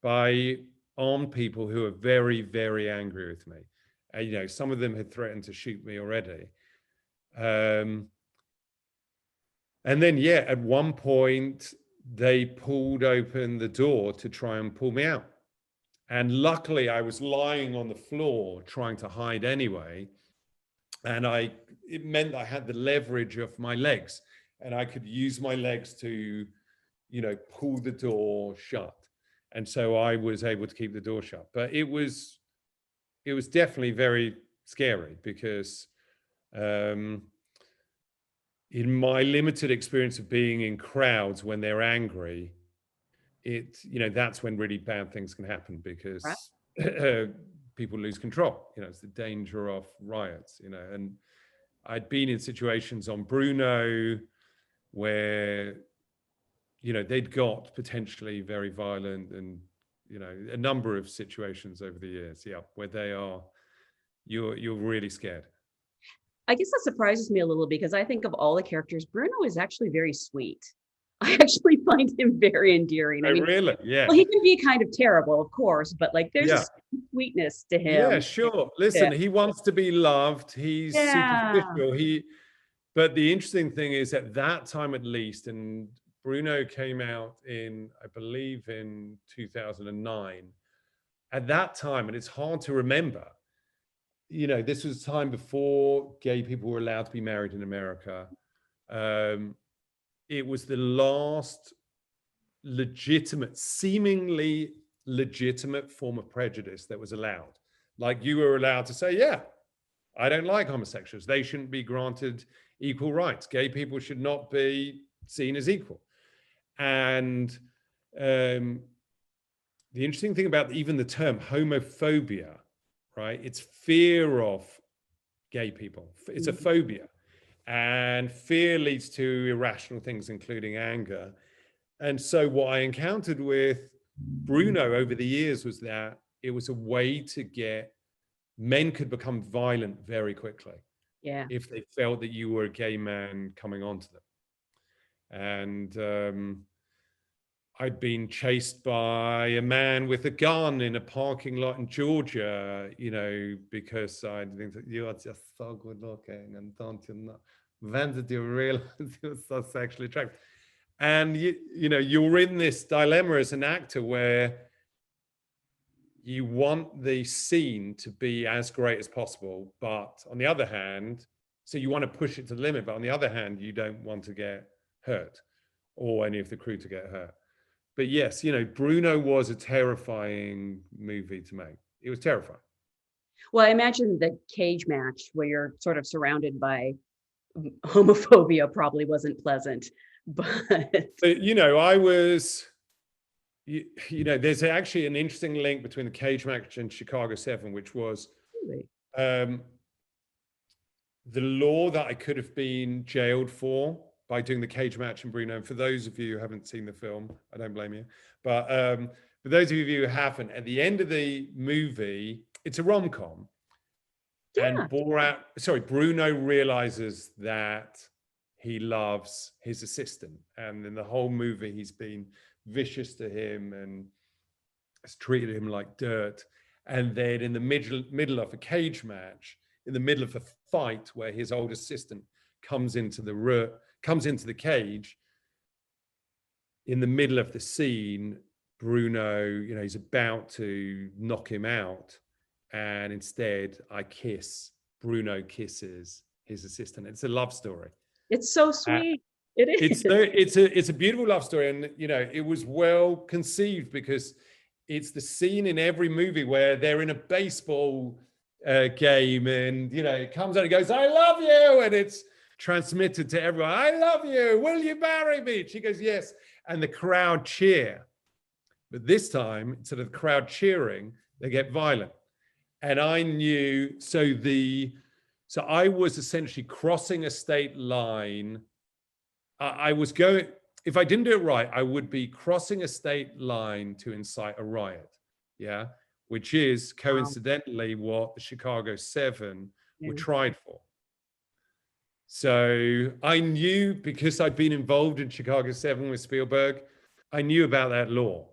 by armed people who are very, very angry with me. Some of them had threatened to shoot me already. And then, at one point, they pulled open the door to try and pull me out. And luckily, I was lying on the floor trying to hide anyway. And it meant I had the leverage of my legs. And I could use my legs to, pull the door shut. And so I was able to keep the door shut. But it was definitely very scary because in my limited experience of being in crowds when they're angry, that's when really bad things can happen because people lose control. It's the danger of riots, and I'd been in situations on Bruno where, they'd got potentially very violent and, a number of situations over the years, where you're really scared. I guess that surprises me a little because I think of all the characters, Bruno is actually very sweet. I actually find him very endearing. Oh, really? Yeah. Well, he can be kind of terrible, of course, but there's a sweetness to him. Yeah, sure. Listen, he wants to be loved. He's superficial. But the interesting thing is, at that time at least, and Bruno came out I believe in 2009. At that time, and it's hard to remember, this was a time before gay people were allowed to be married in America. It was the last seemingly legitimate form of prejudice that was allowed. Like, you were allowed to say, I don't like homosexuals. They shouldn't be granted equal rights. Gay people should not be seen as equal. And the interesting thing about even the term homophobia, right? It's fear of gay people. It's a phobia. And fear leads to irrational things, including anger. And so what I encountered with Bruno over the years was that it was a way to men could become violent very quickly. If they felt that you were a gay man coming onto them. And I'd been chased by a man with a gun in a parking lot in Georgia, because I think that you are just so good looking, and don't you know, when did you realize you're so sexually attractive? And you're in this dilemma as an actor where you want the scene to be as great as possible, but on the other hand, so you want to push it to the limit, but on the other hand, you don't want to get hurt or any of the crew to get hurt. But yes, Bruno was a terrifying movie to make. It was terrifying. Well, I imagine the cage match where you're sort of surrounded by homophobia probably wasn't pleasant, but I was, there's actually an interesting link between the cage match and Chicago 7, which was the law that I could have been jailed for by doing the cage match in Bruno. And for those of you who haven't seen the film, I don't blame you. But for those of you who haven't, at the end of the movie, it's a rom-com. And Bruno realizes that he loves his assistant. And in the whole movie, he's been vicious to him and has treated him like dirt. And then in the middle of a cage match, in the middle of a fight where his old assistant comes into the cage, in the middle of the scene, Bruno, he's about to knock him out. And instead, Bruno kisses his assistant. It's a love story. It's so sweet. It is. It's a beautiful love story, and it was well conceived because it's the scene in every movie where they're in a baseball game, and it comes out and goes, "I love you," and it's transmitted to everyone. "I love you. Will you marry me?" She goes, "Yes," and the crowd cheer. But this time, instead of the crowd cheering, they get violent. And I knew, so I was essentially crossing a state line. I was going, if I didn't do it right, I would be crossing a state line to incite a riot. Yeah. Which is coincidentally what the Chicago 7 were tried for. So I knew, because I'd been involved in Chicago 7 with Spielberg, I knew about that law.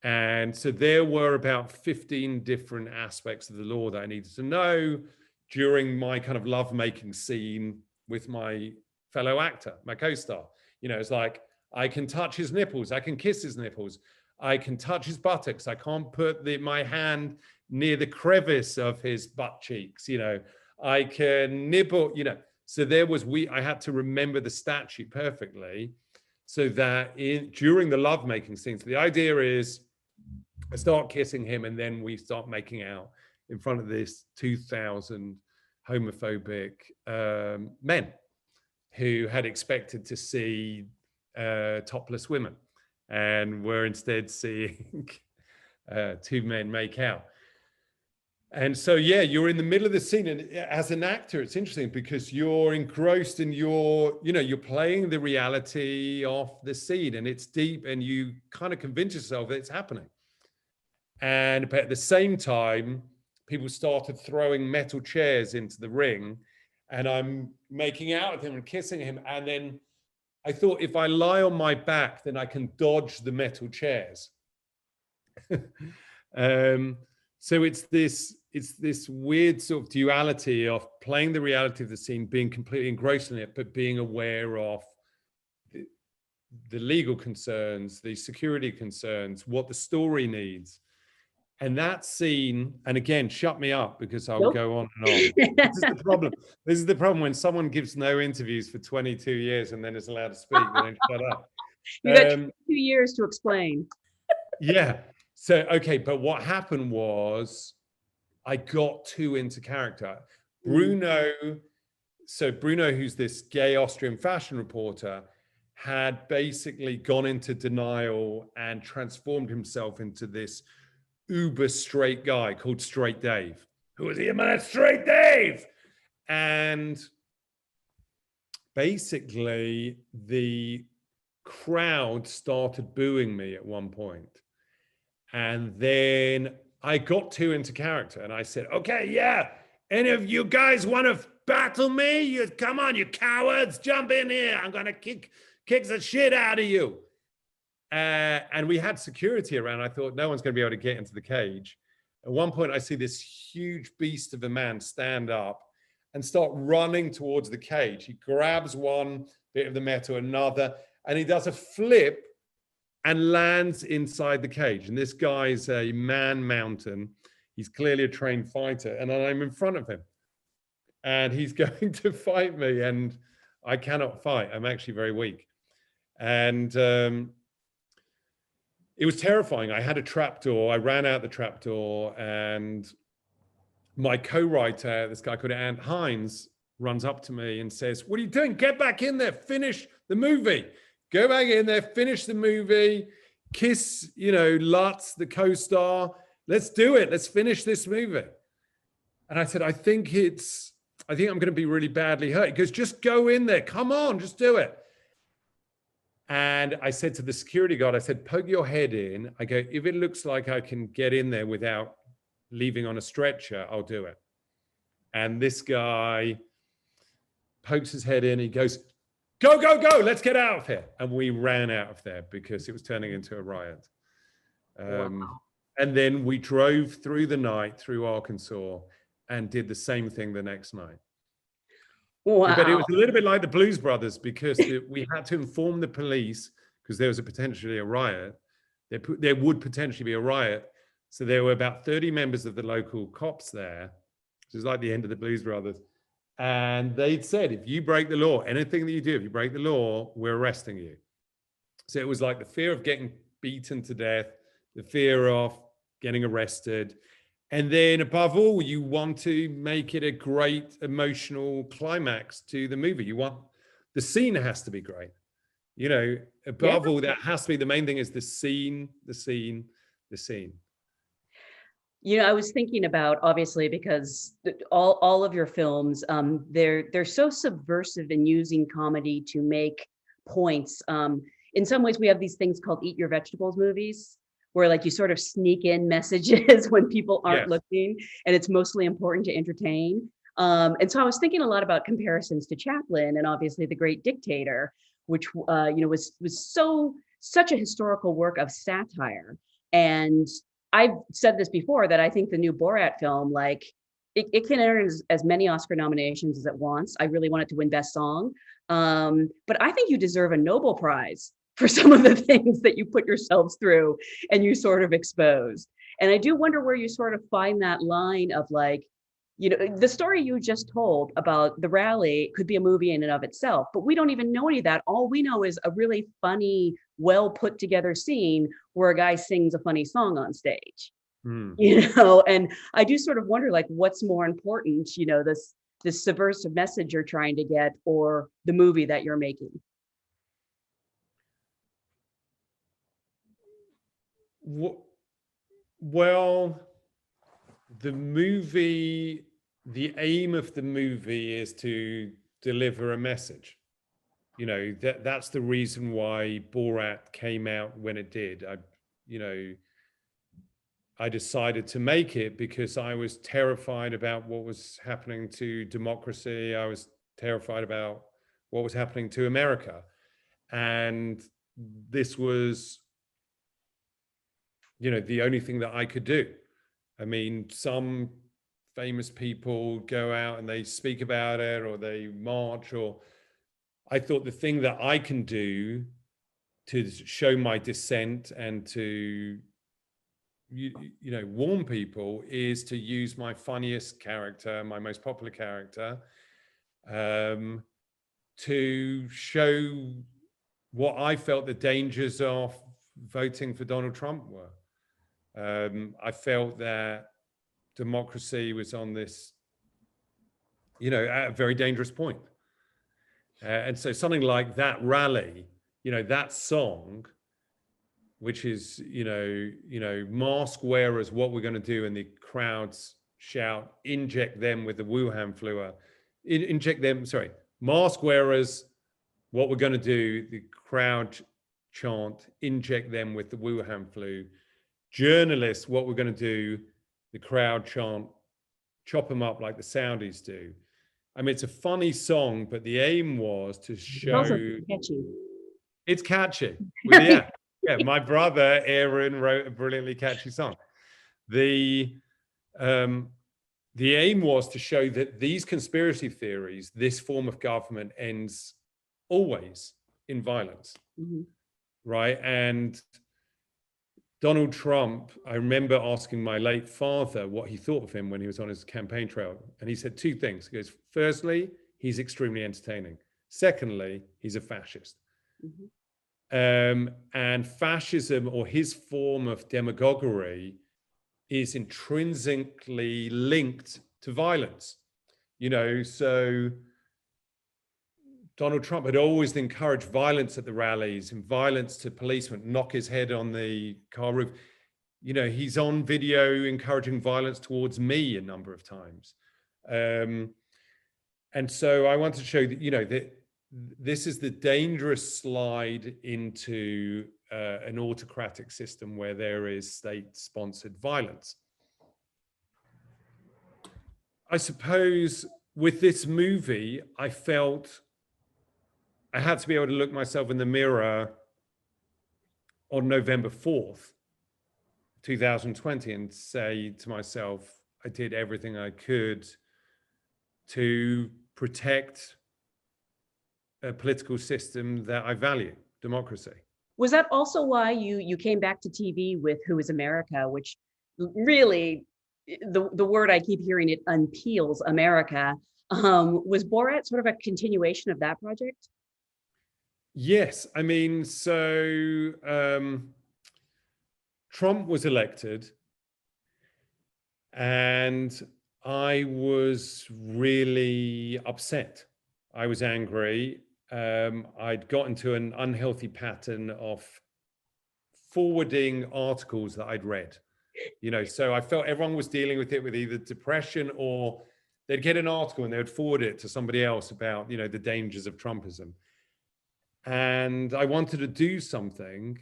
And so there were about 15 different aspects of the law that I needed to know during my kind of lovemaking scene with my fellow actor, my co-star. It's like, I can touch his nipples, I can kiss his nipples, I can touch his buttocks, I can't put my hand near the crevice of his butt cheeks, I can nibble, So I had to remember the statute perfectly, so that during the lovemaking scenes, the idea is I start kissing him and then we start making out in front of this 2,000 homophobic men who had expected to see topless women and were instead seeing two men make out. And so, yeah, you're in the middle of the scene, and as an actor, it's interesting because you're engrossed and you're playing the reality of the scene, and it's deep, and you kind of convince yourself that it's happening. But at the same time, people started throwing metal chairs into the ring, and I'm making out with him and kissing him. And then I thought, if I lie on my back, then I can dodge the metal chairs. So it's this weird sort of duality of playing the reality of the scene, being completely engrossed in it, but being aware of the legal concerns, the security concerns, what the story needs. And that scene, and again, shut me up because I'll go on and on. This is the problem. This is the problem when someone gives no interviews for 22 years and then is allowed to speak, they don't shut up. You got 2 years to explain. Yeah. So, okay, but what happened was I got too into character. Bruno, who's this gay Austrian fashion reporter, had basically gone into denial and transformed himself into this uber straight guy called Straight Dave. Who is he, man? Straight Dave! And basically the crowd started booing me at one point. And then I got too into character and I said, okay, yeah, any of you guys want to battle me? You come on, you cowards, jump in here. I'm going to kick the shit out of you. And we had security around. I thought no one's going to be able to get into the cage. At one point, I see this huge beast of a man stand up and start running towards the cage. He grabs one bit of the metal, another, and he does a flip and lands inside the cage. And this guy's a man mountain. He's clearly a trained fighter. And I'm in front of him. And he's going to fight me. And I cannot fight. I'm actually very weak. And it was terrifying. I had a trapdoor. I ran out the trapdoor. And my co-writer, this guy called Ant Hines, runs up to me and says, "What are you doing? Get back in there. Finish the movie. Go back in there, finish the movie, kiss, Lutz, the co-star. Let's do it. Let's finish this movie." And I said, I think I'm going to be really badly hurt. He goes, "Just go in there. Come on, just do it." And I said to the security guard, I said, "Poke your head in." I go, "If it looks like I can get in there without leaving on a stretcher, I'll do it." And this guy pokes his head in. He goes, "Go, go, go, let's get out of here." And we ran out of there because it was turning into a riot. Wow. And then we drove through the night through Arkansas and did the same thing the next night. Wow. But it was a little bit like the Blues Brothers because we had to inform the police because there was potentially a riot. There would potentially be a riot. So there were about 30 members of the local cops there. It was like the end of the Blues Brothers. And they'd said, if you break the law, anything that you do, if you break the law, we're arresting you. So it was like the fear of getting beaten to death, the fear of getting arrested. And then above all, you want to make it a great emotional climax to the movie. You want, the scene has to be great. You know, above all, that has to be, the main thing is the scene, the scene, the scene. You know, I was thinking about, obviously, because all of your films, they're so subversive in using comedy to make points. In some ways, we have these things called eat your vegetables movies, where like you sort of sneak in messages when people aren't looking, and it's mostly important to entertain. And so I was thinking a lot about comparisons to Chaplin and obviously The Great Dictator, which you know, was such a historical work of satire. And I've said this before, that I think the new Borat film, like it can earn as many Oscar nominations as it wants. I really want it to win Best Song. But I think you deserve a Nobel Prize for some of the things that you put yourselves through and you sort of exposed. And I do wonder where you sort of find that line of like, you know, the story you just told about the rally could be a movie in and of itself, but we don't even know any of that. All we know is a really funny, well put together scene where a guy sings a funny song on stage. You know, and I do sort of wonder, like, what's more important, you know, this subversive message you're trying to get, or the movie that you're making? Well, the movie, the aim of the movie is to deliver a message. You know, that's the reason why Borat came out when it did. I decided to make it because I was terrified about what was happening to democracy. I was terrified about what was happening to America. And this was, you know, the only thing that I could do. I mean, some famous people go out and they speak about it, or they march, or I thought the thing that I can do to show my dissent and to, you know, warn people is to use my funniest character, my most popular character, to show what I felt the dangers of voting for Donald Trump were. I felt that democracy was on this, you know, at a very dangerous point. And so something like that rally, you know, that song, which is, you know, mask wearers, what we're going to do, and the crowds shout, inject them with the Wuhan flu, mask wearers, what we're going to do, the crowd chant, inject them with the Wuhan flu. Journalists, what we're going to do, the crowd chant, chop them up like the Saudis do. I mean, it's a funny song, but the aim was to show. It's also catchy. It's catchy. Well, yeah, my brother Aaron wrote a brilliantly catchy song. The aim was to show that these conspiracy theories, this form of government, ends always in violence, right? And Donald Trump, I remember asking my late father what he thought of him when he was on his campaign trail. And he said two things. He goes, firstly, he's extremely entertaining. Secondly, he's a fascist. And fascism, or his form of demagoguery, is intrinsically linked to violence. You know, so Donald Trump had always encouraged violence at the rallies and violence to policemen, knock his head on the car roof. You know, he's on video encouraging violence towards me a number of times. And so I want to show that, you know, that this is the dangerous slide into an autocratic system where there is state-sponsored violence. I suppose with this movie, I felt I had to be able to look myself in the mirror on November 4th, 2020, and say to myself, I did everything I could to protect a political system that I value, democracy. Was that also why you came back to TV with Who is America, which really the word I keep hearing, it unpeels America. Was Borat sort of a continuation of that project? Yes, I mean, so Trump was elected, and I was really upset. I was angry. I'd got into an unhealthy pattern of forwarding articles that I'd read. So I felt everyone was dealing with it with either depression, or they'd get an article and they would forward it to somebody else about, the dangers of Trumpism. And I wanted to do something.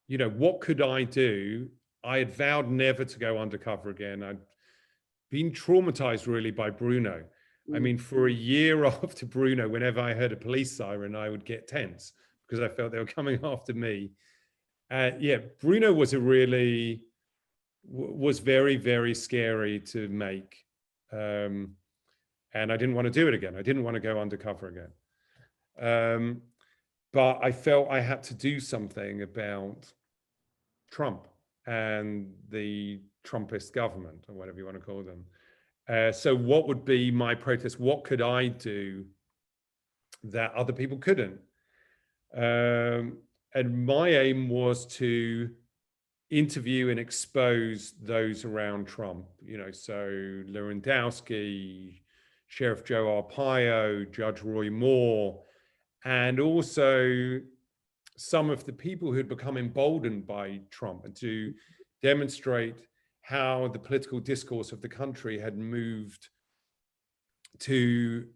What could I do? I had vowed never to go undercover again. I'd been traumatized really by Bruno. I mean, for a year after Bruno, whenever I heard a police siren, I would get tense because I felt they were coming after me. Bruno was was very, very scary to make. And I didn't want to do it again. I didn't want to go undercover again. But I felt I had to do something about Trump and the Trumpist government, or whatever you want to call them. So what would be my protest? What could I do that other people couldn't? And my aim was to interview and expose those around Trump, so Lewandowski, Sheriff Joe Arpaio, Judge Roy Moore, and also some of the people who had become emboldened by Trump, and to demonstrate how the political discourse of the country had moved to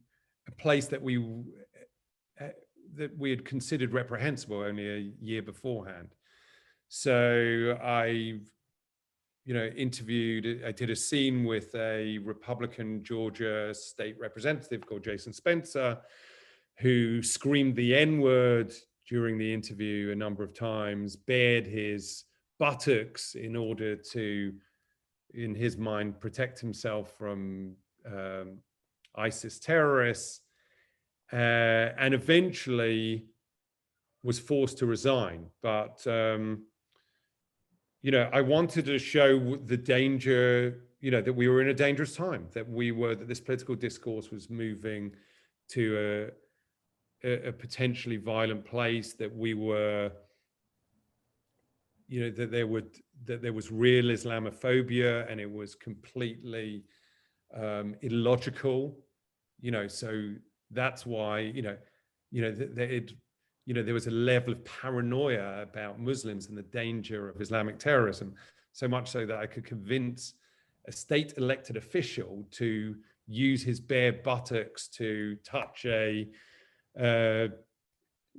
a place that we had considered reprehensible only a year beforehand. So I interviewed, I did a scene with a Republican Georgia state representative called Jason Spencer, who screamed the N-word during the interview a number of times, bared his buttocks in order to, in his mind, protect himself from ISIS terrorists, and eventually was forced to resign. But I wanted to show the danger, that we were in a dangerous time, that this political discourse was moving to a potentially violent place, that we were, that there was real Islamophobia, and it was completely illogical, so that's why, there was a level of paranoia about Muslims and the danger of Islamic terrorism, so much so that I could convince a state elected official to use his bare buttocks to touch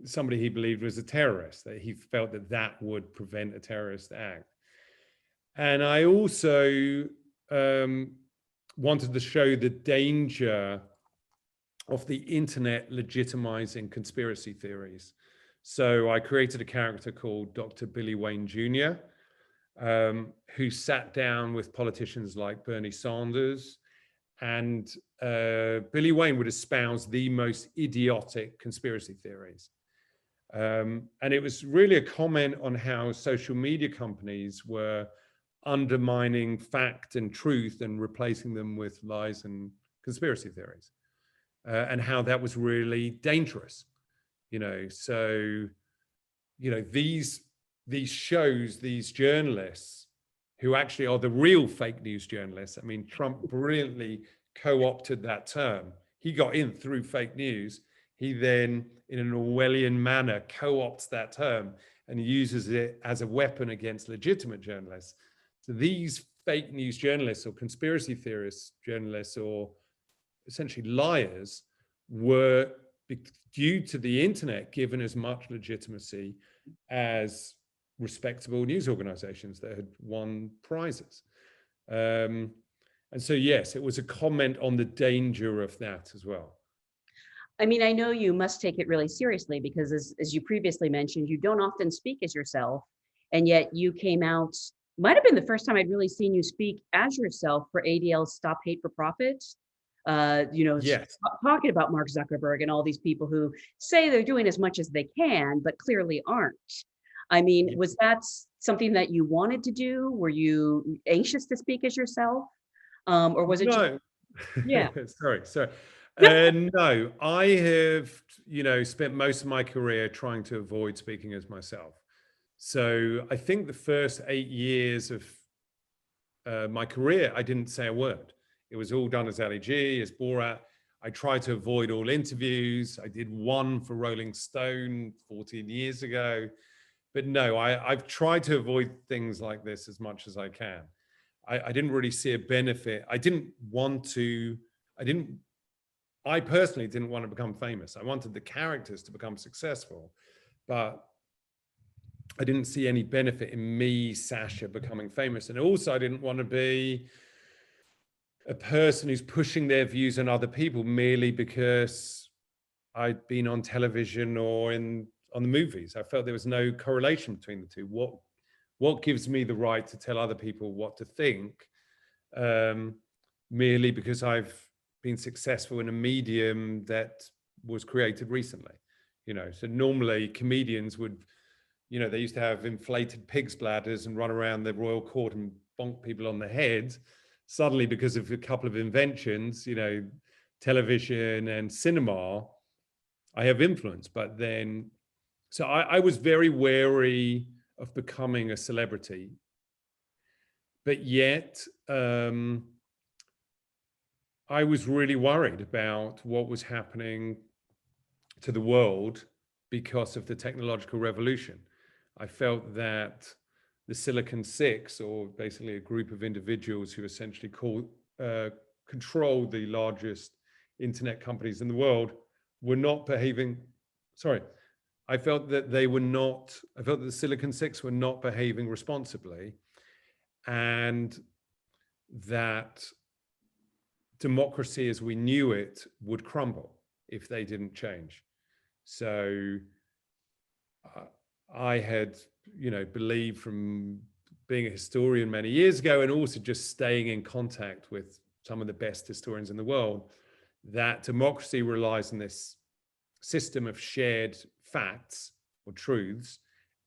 somebody he believed was a terrorist, that he felt that would prevent a terrorist act. And I also wanted to show the danger of the internet legitimizing conspiracy theories. So I created a character called Dr. Billy Wayne Jr., who sat down with politicians like Bernie Sanders, and Billy Wayne would espouse the most idiotic conspiracy theories. And it was really a comment on how social media companies were undermining fact and truth and replacing them with lies and conspiracy theories. And how that was really dangerous, So, these shows, these journalists, who actually are the real fake news journalists. I mean, Trump brilliantly co-opted that term. He got in through fake news. He then, in an Orwellian manner, co-opts that term and uses it as a weapon against legitimate journalists. So these fake news journalists, or conspiracy theorists journalists, or essentially liars, were, due to the internet, given as much legitimacy as respectable news organizations that had won prizes. And so, yes, it was a comment on the danger of that as well. I mean, I know you must take it really seriously, because as you previously mentioned, you don't often speak as yourself, and yet you came out, might have been the first time I'd really seen you speak as yourself for ADL's Stop Hate for Profit. Yes. Talking about Mark Zuckerberg and all these people who say they're doing as much as they can, but clearly aren't. I mean, was that something that you wanted to do? Were you anxious to speak as yourself? Or was it just, No. yeah. Sorry. No. No, I have, spent most of my career trying to avoid speaking as myself. So I think the first 8 years of my career, I didn't say a word. It was all done as LEG, as Borat. I tried to avoid all interviews. I did one for Rolling Stone 14 years ago. But no, I've tried to avoid things like this as much as I can. I didn't really see a benefit. I personally didn't want to become famous. I wanted the characters to become successful, but I didn't see any benefit in me, Sacha, becoming famous. And also I didn't want to be a person who's pushing their views on other people merely because I'd been on television or on the movies. I felt there was no correlation between the two. What gives me the right to tell other people what to think, merely because I've been successful in a medium that was created recently? So normally comedians would, they used to have inflated pig's bladders and run around the royal court and bonk people on the head. Suddenly, because of a couple of inventions, television and cinema, I have influence. But then, so I was very wary of becoming a celebrity, but yet I was really worried about what was happening to the world because of the technological revolution. I felt that the Silicon Six, or basically a group of individuals who essentially control the largest internet companies in the world, were not behaving. I felt that the Silicon Six were not behaving responsibly, and that democracy as we knew it would crumble if they didn't change. So I had, believed from being a historian many years ago, and also just staying in contact with some of the best historians in the world, that democracy relies on this system of shared facts or truths,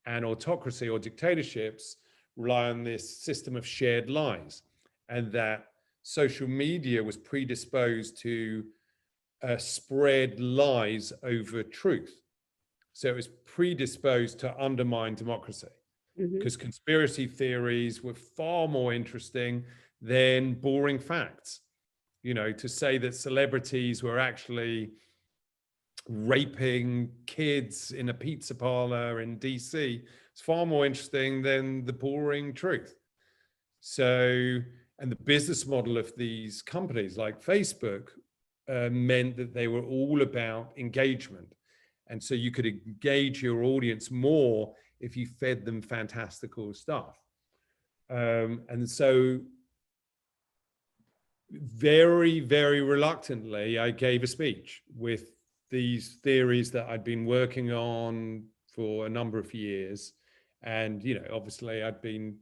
and autocracy or dictatorships rely on this system of shared lies, and that social media was predisposed to spread lies over truth. So it was predisposed to undermine democracy, because conspiracy theories were far more interesting than boring facts. To say that celebrities were actually raping kids in a pizza parlor in DC, it's far more interesting than the boring truth. So, and the business model of these companies like Facebook meant that they were all about engagement. And so you could engage your audience more if you fed them fantastical stuff. And so very, very reluctantly, I gave a speech with these theories that I'd been working on for a number of years. And, obviously I'd been,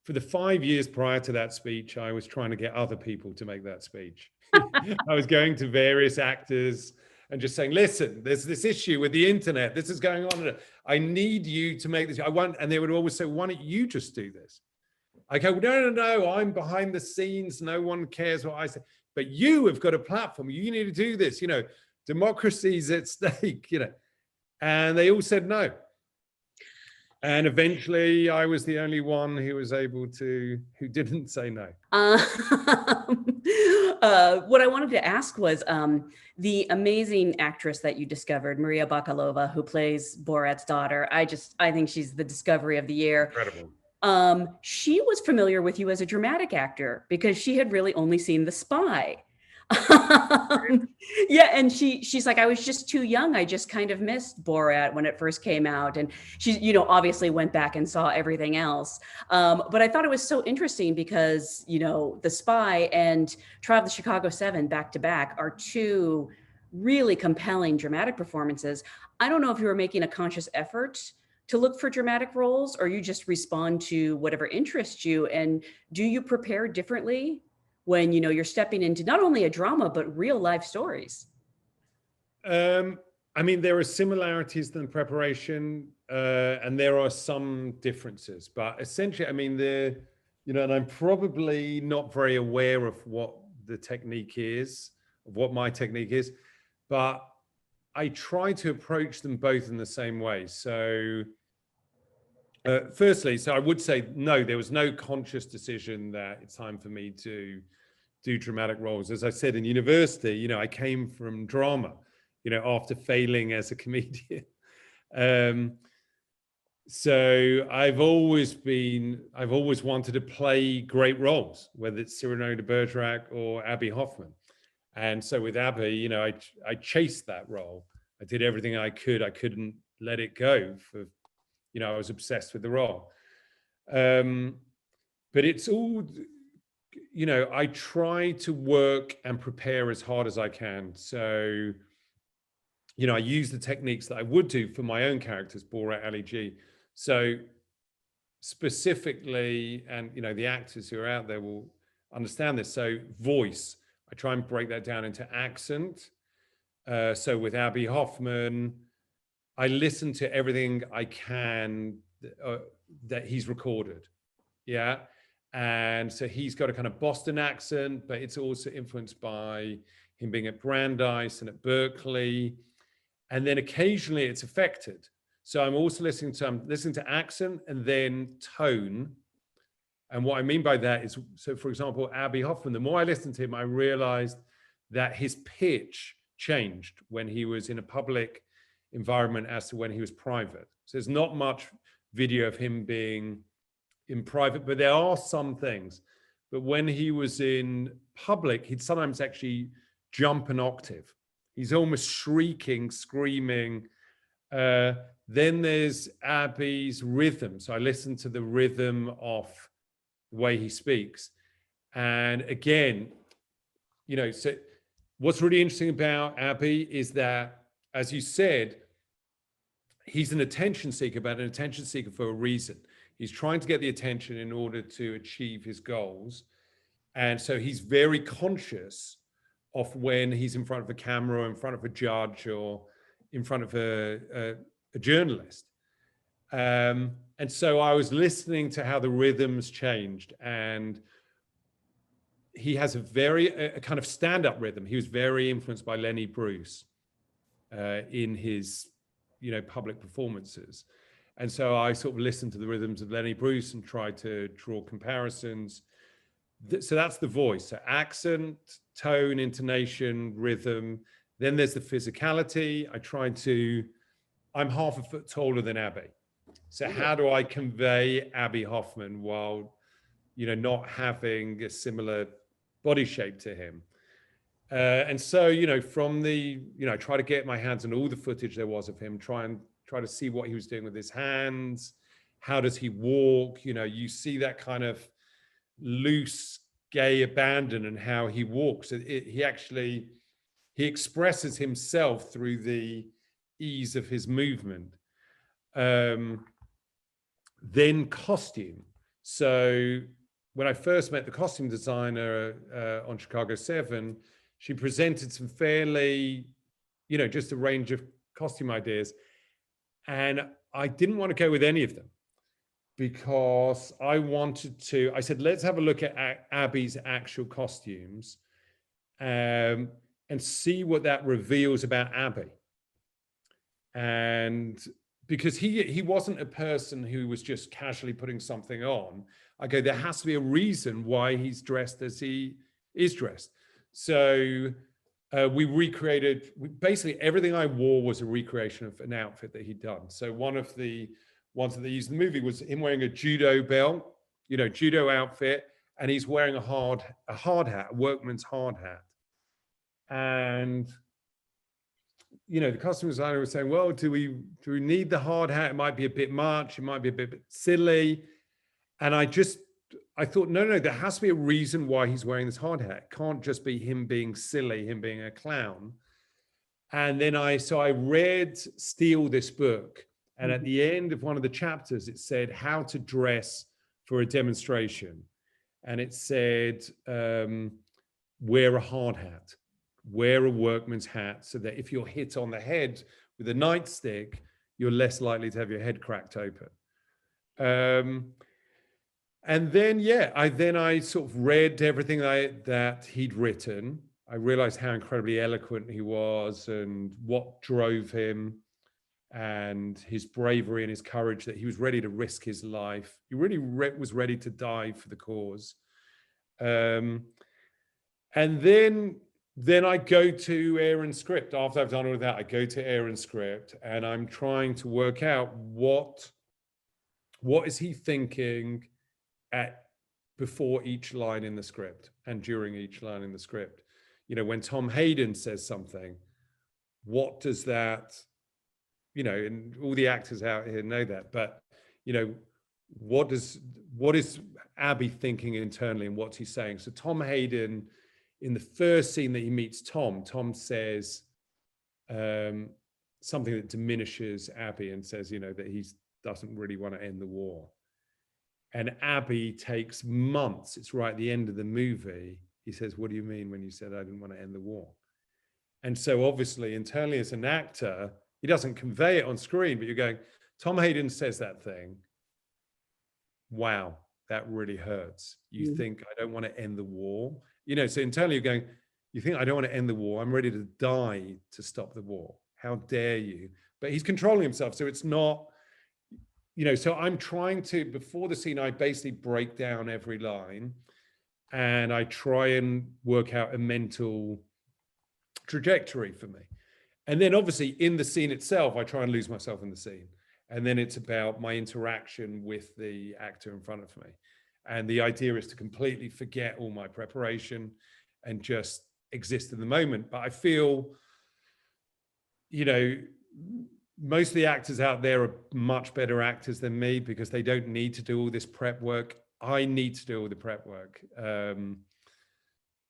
for the 5 years prior to that speech, I was trying to get other people to make that speech. I was going to various actors and just saying, listen, there's this issue with the internet. This is going on. I need you to make this. And they would always say, why don't you just do this? I go, no, I'm behind the scenes. No one cares what I say. But you have got a platform. You need to do this. Democracy's at stake, And they all said no. And eventually I was the only one who didn't say no. What I wanted to ask was the amazing actress that you discovered, Maria Bakalova, who plays Borat's daughter. I think she's the discovery of the year. Incredible. She was familiar with you as a dramatic actor because she had really only seen The Spy. Yeah, and she's like, I was just too young. I just kind of missed Borat when it first came out, and she, obviously went back and saw everything else. But I thought it was so interesting because The Spy and Trial of the Chicago 7 back to back are two really compelling dramatic performances. I don't know if you were making a conscious effort to look for dramatic roles, or you just respond to whatever interests you, and do you prepare differently when you're stepping into not only a drama but real life stories? I mean, there are similarities in the preparation, and there are some differences, but essentially, I mean, and I'm probably not very aware of what the technique is, of what my technique is, but I try to approach them both in the same way. So, firstly, so I would say, no, there was no conscious decision that it's time for me to do dramatic roles. As I said, in university, I came from drama, after failing as a comedian. So I've always wanted to play great roles, whether it's Cyrano de Bergerac or Abbie Hoffman. And so with Abbie, I chased that role. I did everything I could. I couldn't let it go I was obsessed with the role. But it's all, I try to work and prepare as hard as I can. So, I use the techniques that I would do for my own characters, Borat, Ali G. So specifically, and, the actors who are out there will understand this. So voice, I try and break that down into accent. So with Abbie Hoffman, I listen to everything I can that he's recorded. Yeah. And so he's got a kind of Boston accent, but it's also influenced by him being at Brandeis and at Berkeley. And then occasionally it's affected. So I'm also listening to accent and then tone. And what I mean by that is, so for example, Abbie Hoffman, the more I listened to him, I realized that his pitch changed when he was in a public environment as to when he was private. So there's not much video of him being in private, but there are some things. But when he was in public, he'd sometimes actually jump an octave. He's almost shrieking, screaming. Then there's Abbie's rhythm. So I listen to the rhythm of the way he speaks. And again, so what's really interesting about Abbie is that, as you said, he's an attention seeker, but an attention seeker for a reason. He's trying to get the attention in order to achieve his goals. And so he's very conscious of when he's in front of a camera or in front of a judge or in front of a journalist. And so I was listening to how the rhythms changed, and he has a kind of stand-up rhythm. He was very influenced by Lenny Bruce in his, public performances. And so I sort of listened to the rhythms of Lenny Bruce and tried to draw comparisons. So that's the voice. So accent, tone, intonation, rhythm. Then there's the physicality. I'm half a foot taller than Abbie. So how do I convey Abbie Hoffman while, not having a similar body shape to him? And so, from I try to get my hands on all the footage there was of him, try to see what he was doing with his hands. How does he walk? You see that kind of loose, gay abandon and how he walks. He expresses himself through the ease of his movement. Then costume. So when I first met the costume designer on Chicago 7, she presented some fairly, just a range of costume ideas. And I didn't want to go with any of them because I said, let's have a look at Abbie's actual costumes and see what that reveals about Abbie. And because he wasn't a person who was just casually putting something on. I go, there has to be a reason why he's dressed as he is dressed. So we recreated, basically everything I wore was a recreation of an outfit that he'd done. So one of the ones that they used in the movie was him wearing a judo belt, judo outfit, and he's wearing a hard hat, a workman's hard hat. And the costume designer was saying, well, do we need the hard hat? It might be a bit much. It might be a bit silly. And I thought, no, there has to be a reason why he's wearing this hard hat. It can't just be him being silly, him being a clown. And then I read Steal this book. And at the end of one of the chapters, it said how to dress for a demonstration. And it said, wear a hard hat. wear a workman's hat so that if you're hit on the head with a nightstick, you're less likely to have your head cracked open. And then, yeah, I sort of read everything that he'd written. I realized how incredibly eloquent he was and what drove him and his bravery and his courage, that he was ready to risk his life. He really was ready to die for the cause. And then I go to Aaron's script. After I've done all of that, I go to Aaron's script and I'm trying to work out what is he thinking before each line in the script and during each line in the script. You know, when Tom Hayden says something, what does that, you know, and all the actors out here know that, but, you know, what is Abby thinking internally and what's he saying? So Tom Hayden, in the first scene that he meets Tom says something that diminishes Abby and says, you know, that he doesn't really want to end the war. And Abby takes months. It's right at the end of the movie. He says, what do you mean when you said I didn't want to end the war? And so obviously internally as an actor, he doesn't convey it on screen, but you're going, Tom Hayden says that thing. Wow, that really hurts. You think I don't want to end the war? You know, so internally you're going, you think I don't want to end the war? I'm ready to die to stop the war. How dare you? But he's controlling himself. So it's not, you know, so I'm trying to, before the scene, I basically break down every line and I try and work out a mental trajectory for me. And then obviously in the scene itself, I try and lose myself in the scene. And then it's about my interaction with the actor in front of me. And the idea is to completely forget all my preparation and just exist in the moment. But I feel, you know, most of the actors out there are much better actors than me because they don't need to do all this prep work. I need to do all the prep work.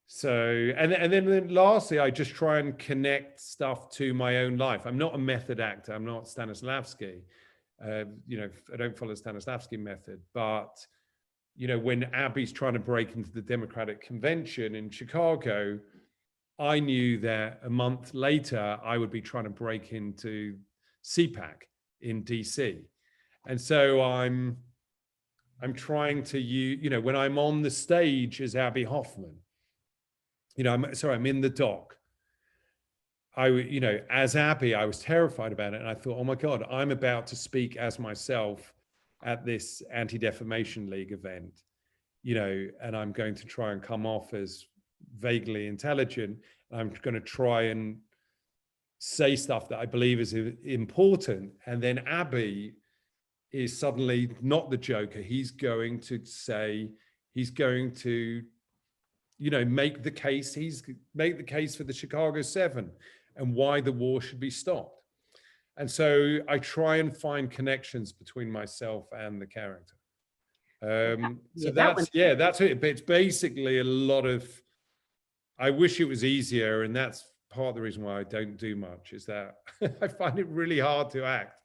So, and then lastly, I just try and connect stuff to my own life. I'm not a method actor. I'm not Stanislavski. You know, I don't follow the Stanislavski method, but, you know, when Abby's trying to break into the Democratic Convention in Chicago, I knew that a month later, I would be trying to break into CPAC in DC. And so I'm trying to use, you know, when I'm on the stage as Abby Hoffman, you know, I'm in the dock. You know, as Abby, I was terrified about it. And I thought, oh my God, I'm about to speak as myself at this Anti-Defamation League event, you know, and I'm going to try and come off as vaguely intelligent. I'm going to try and say stuff that I believe is important. And then Abby is suddenly not the Joker. He's going to, you know, make the case for the Chicago 7 and why the war should be stopped. And so I try and find connections between myself and the character. So that's it. But it's basically a lot of, I wish it was easier. And that's part of the reason why I don't do much, is that I find it really hard to act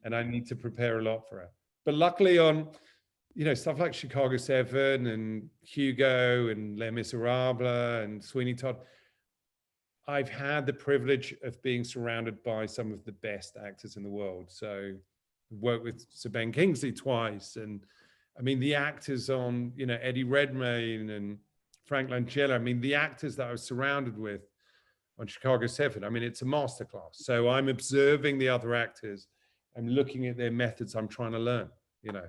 and I need to prepare a lot for it. But luckily on, you know, stuff like Chicago 7 and Hugo and Les Miserables and Sweeney Todd, I've had the privilege of being surrounded by some of the best actors in the world. So I've worked with Sir Ben Kingsley twice. And I mean, the actors on, you know, Eddie Redmayne and Frank Langella, I mean, the actors that I was surrounded with on Chicago 7, I mean, it's a masterclass. So I'm observing the other actors. I'm looking at their methods. I'm trying to learn, you know.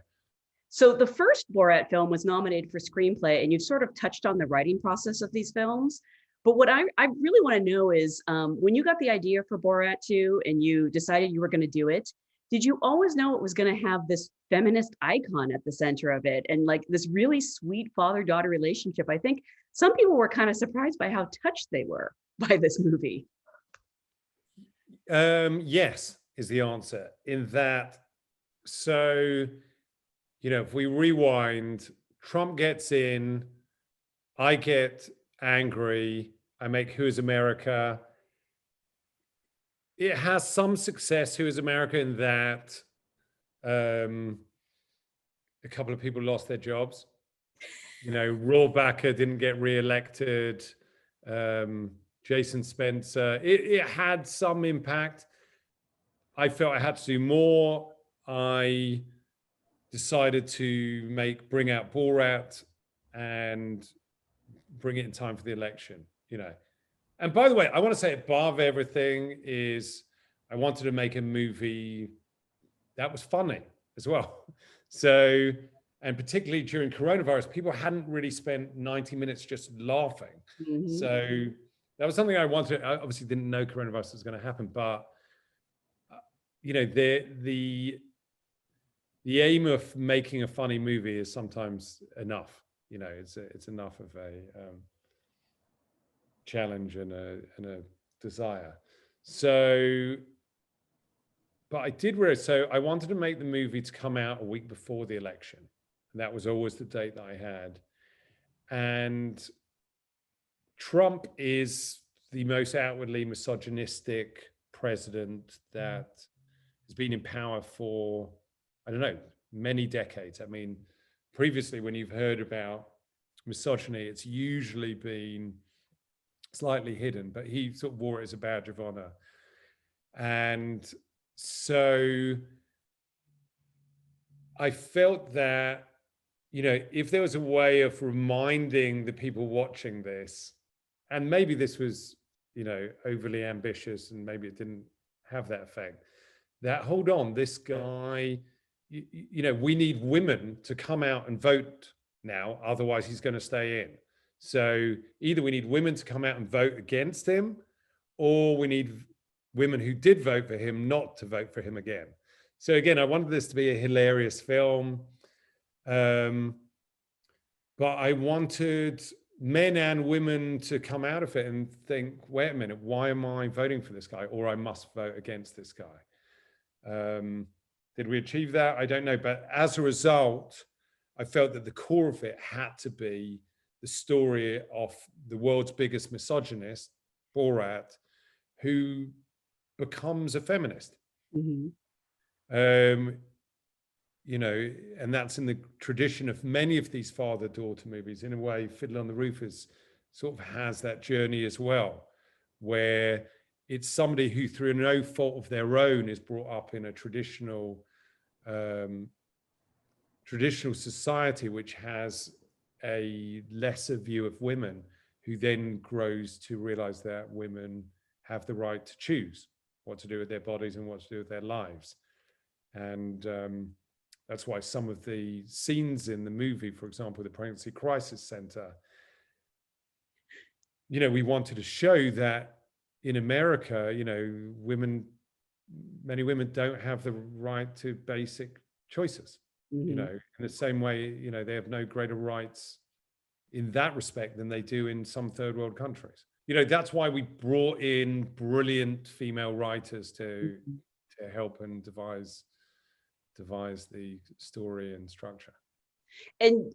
So the first Borat film was nominated for screenplay, and you've sort of touched on the writing process of these films. But what I really want to know is, when you got the idea for Borat 2 and you decided you were going to do it, did you always know it was going to have this feminist icon at the center of it and like this really sweet father-daughter relationship? I think some people were kind of surprised by how touched they were by this movie. Yes, is the answer. In that, so, you know, if we rewind, Trump gets in, I get angry, I make Who is America. It has some success, Who is America, in that a couple of people lost their jobs. You know, Rohrbacher didn't get reelected. Jason Spencer. It had some impact. I felt I had to do more. I decided to bring out Borat and bring it in time for the election, you know. And by the way, I want to say above everything is I wanted to make a movie that was funny as well. So, and particularly during coronavirus, people hadn't really spent 90 minutes just laughing. Mhm. So that was something I wanted. I obviously didn't know coronavirus was going to happen, but you know, the aim of making a funny movie is sometimes enough. You know, it's enough of a challenge and a desire. So, but I did realize, so I wanted to make the movie to come out a week before the election. And that was always the date that I had. And Trump is the most outwardly misogynistic president that has been in power for, I don't know, many decades. I mean, previously when you've heard about misogyny, it's usually been slightly hidden, but he sort of wore it as a badge of honor. And so I felt that, you know, if there was a way of reminding the people watching this, and maybe this was, you know, overly ambitious and maybe it didn't have that effect, that hold on, this guy, you know, we need women to come out and vote now, otherwise he's going to stay in. So either we need women to come out and vote against him, or we need women who did vote for him not to vote for him again. So again, I wanted this to be a hilarious film, but I wanted men and women to come out of it and think, wait a minute, why am I voting for this guy? Or I must vote against this guy. Did we achieve that? I don't know. But as a result, I felt that the core of it had to be the story of the world's biggest misogynist, Borat, who becomes a feminist. Mm-hmm. You know, and that's in the tradition of many of these father-daughter movies. In a way, Fiddler on the Roof is sort of has that journey as well, where it's somebody who, through no fault of their own, is brought up in a traditional society which has a lesser view of women, who then grows to realize that women have the right to choose what to do with their bodies and what to do with their lives. And that's why some of the scenes in the movie, for example, the Pregnancy Crisis Center, you know, we wanted to show that in America, you know, many women don't have the right to basic choices. Mm-hmm. You know, in the same way, you know, they have no greater rights in that respect than they do in some third world countries. You know, that's why we brought in brilliant female writers to help and devise the story and structure. And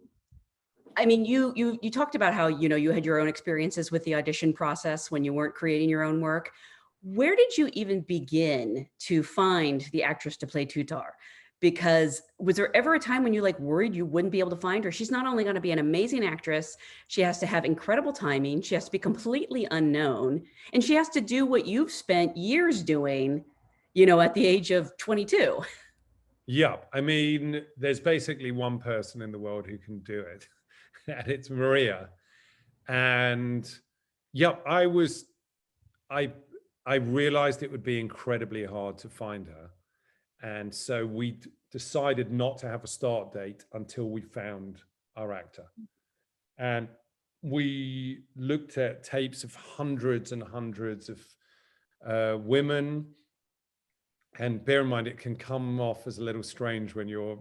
I mean, you talked about how, you know, you had your own experiences with the audition process when you weren't creating your own work. Where did you even begin to find the actress to play Tutar? Because was there ever a time when you like worried you wouldn't be able to find her? She's not only going to be an amazing actress, she has to have incredible timing. She has to be completely unknown, and she has to do what you've spent years doing, you know, at the age of 22. Yeah. I mean, there's basically one person in the world who can do it, and it's Maria. And yeah, I realized it would be incredibly hard to find her. And so we decided not to have a start date until we found our actor. And we looked at tapes of hundreds and hundreds of women. And bear in mind, it can come off as a little strange when you're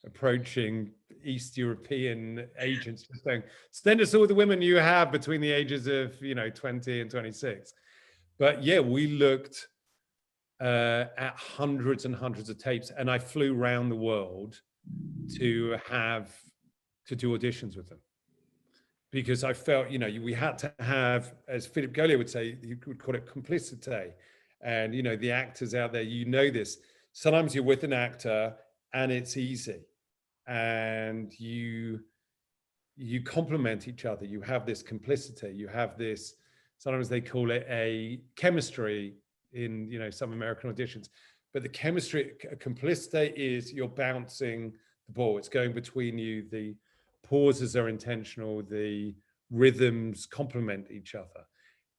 approaching East European agents, just saying, send us all the women you have between the ages of, you know, 20 and 26. But yeah, we looked at hundreds and hundreds of tapes, and I flew around the world to do auditions with them, because I felt, you know, we had to have, as Philip Golier would say, you would call it complicité. And, you know, the actors out there, you know this, sometimes you're with an actor and it's easy, and you complement each other. You have this complicity, you have this Sometimes they call it a chemistry in, you know, some American auditions. But the chemistry, complicity is you're bouncing the ball. It's going between you. The pauses are intentional. The rhythms complement each other.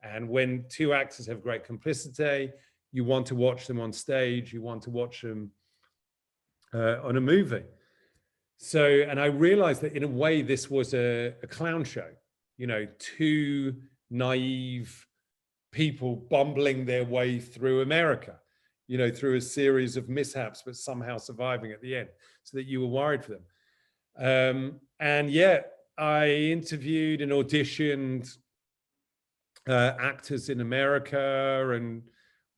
And when two actors have great complicity, you want to watch them on stage. You want to watch them on a movie. So, and I realized that in a way, this was a clown show, you know, two naive people bumbling their way through America, you know, through a series of mishaps, but somehow surviving at the end, so that you were worried for them. And yet I interviewed and auditioned actors in America, and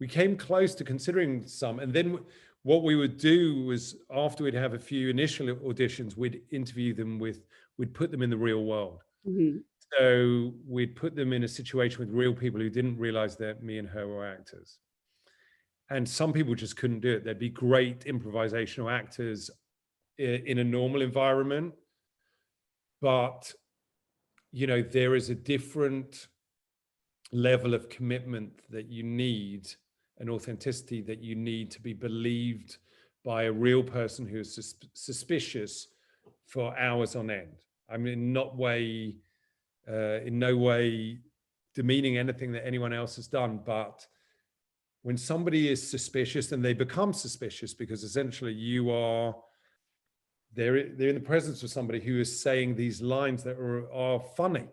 we came close to considering some. And then what we would do was, after we'd have a few initial auditions, we'd interview them we'd put them in the real world. Mm-hmm. So we'd put them in a situation with real people who didn't realize that me and her were actors. And some people just couldn't do it. There'd be great improvisational actors in a normal environment, but, you know, there is a different level of commitment that you need, an authenticity that you need to be believed by a real person who is suspicious for hours on end. I mean, in no way demeaning anything that anyone else has done, but when somebody is suspicious, and they become suspicious because essentially they're in the presence of somebody who is saying these lines that are funny,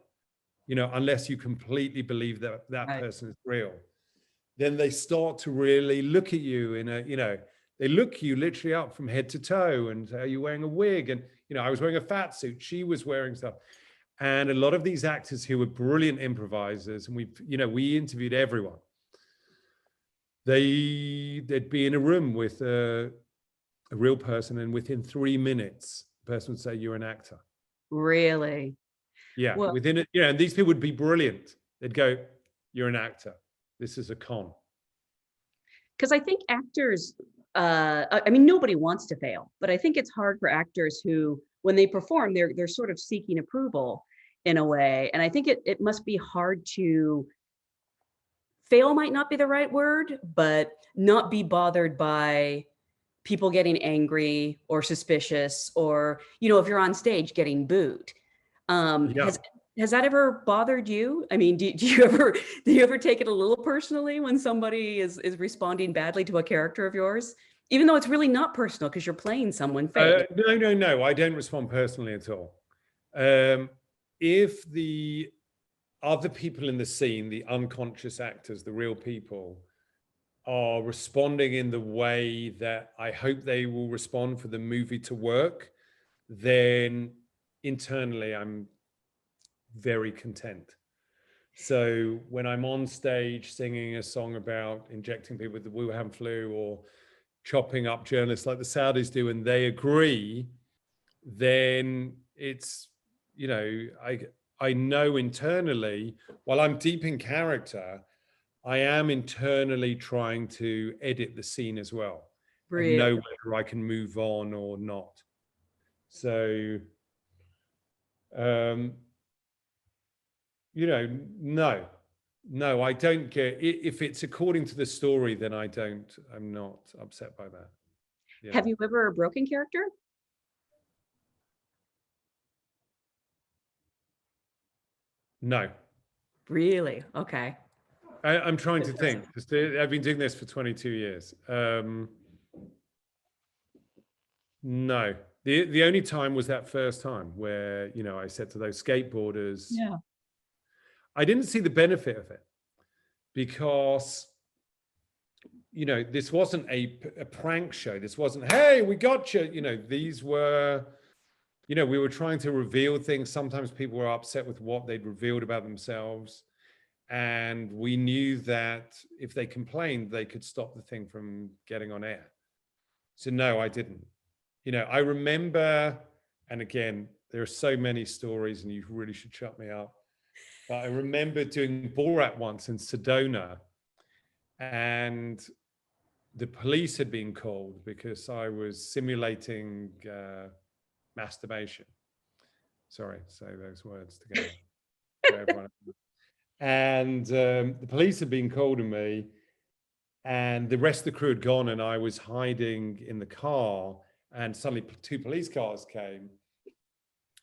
you know, unless you completely believe that that Right. person is real, then they start to really look at you in a, you know, they look you literally up from head to toe, and are you wearing a wig? And, you know, I was wearing a fat suit, she was wearing stuff. And a lot of these actors who were brilliant improvisers, and we interviewed everyone. They'd be in a room with a real person, and within 3 minutes, the person would say, "You're an actor." Really? Yeah, Well, within it, and these people would be brilliant. They'd go, "You're an actor. This is a con." because I think actors, I mean, nobody wants to fail, but I think it's hard for actors who, when they perform, they're sort of seeking approval in a way. And I think it must be hard to fail, might not be the right word, but not be bothered by people getting angry or suspicious, or, you know, if you're on stage getting booed. Yeah. Has that ever bothered you? I mean, do you ever take it a little personally when somebody is responding badly to a character of yours, even though it's really not personal because you're playing someone fake? No. I don't respond personally at all. If the other people in the scene, the unconscious actors, the real people, are responding in the way that I hope they will respond for the movie to work, then internally I'm very content. So when I'm on stage singing a song about injecting people with the Wuhan flu, or chopping up journalists like the Saudis do, and they agree, then it's, you know, I know internally, while I'm deep in character, I am internally trying to edit the scene as well, and know whether I can move on or not. So, you know, no, I don't get, if it's according to the story, then I'm not upset by that. Yeah. Have you ever broken character? No. Really? Okay. I'm trying to think. I've been doing this for 22 years. No. The only time was that first time where, you know, I said to those skateboarders, Yeah. I didn't see the benefit of it, because, you know, this wasn't a prank show. This wasn't, hey, we got you. You know, these were, you know, we were trying to reveal things. Sometimes people were upset with what they'd revealed about themselves. And we knew that if they complained, they could stop the thing from getting on air. So no, I didn't. You know, I remember, and again, there are so many stories and you really should shut me up, but I remember doing Borat once in Sedona, and the police had been called because I was simulating masturbation. Sorry, say those words together for everyone. And the police had been called to me, and the rest of the crew had gone, and I was hiding in the car, and suddenly 2 police cars came,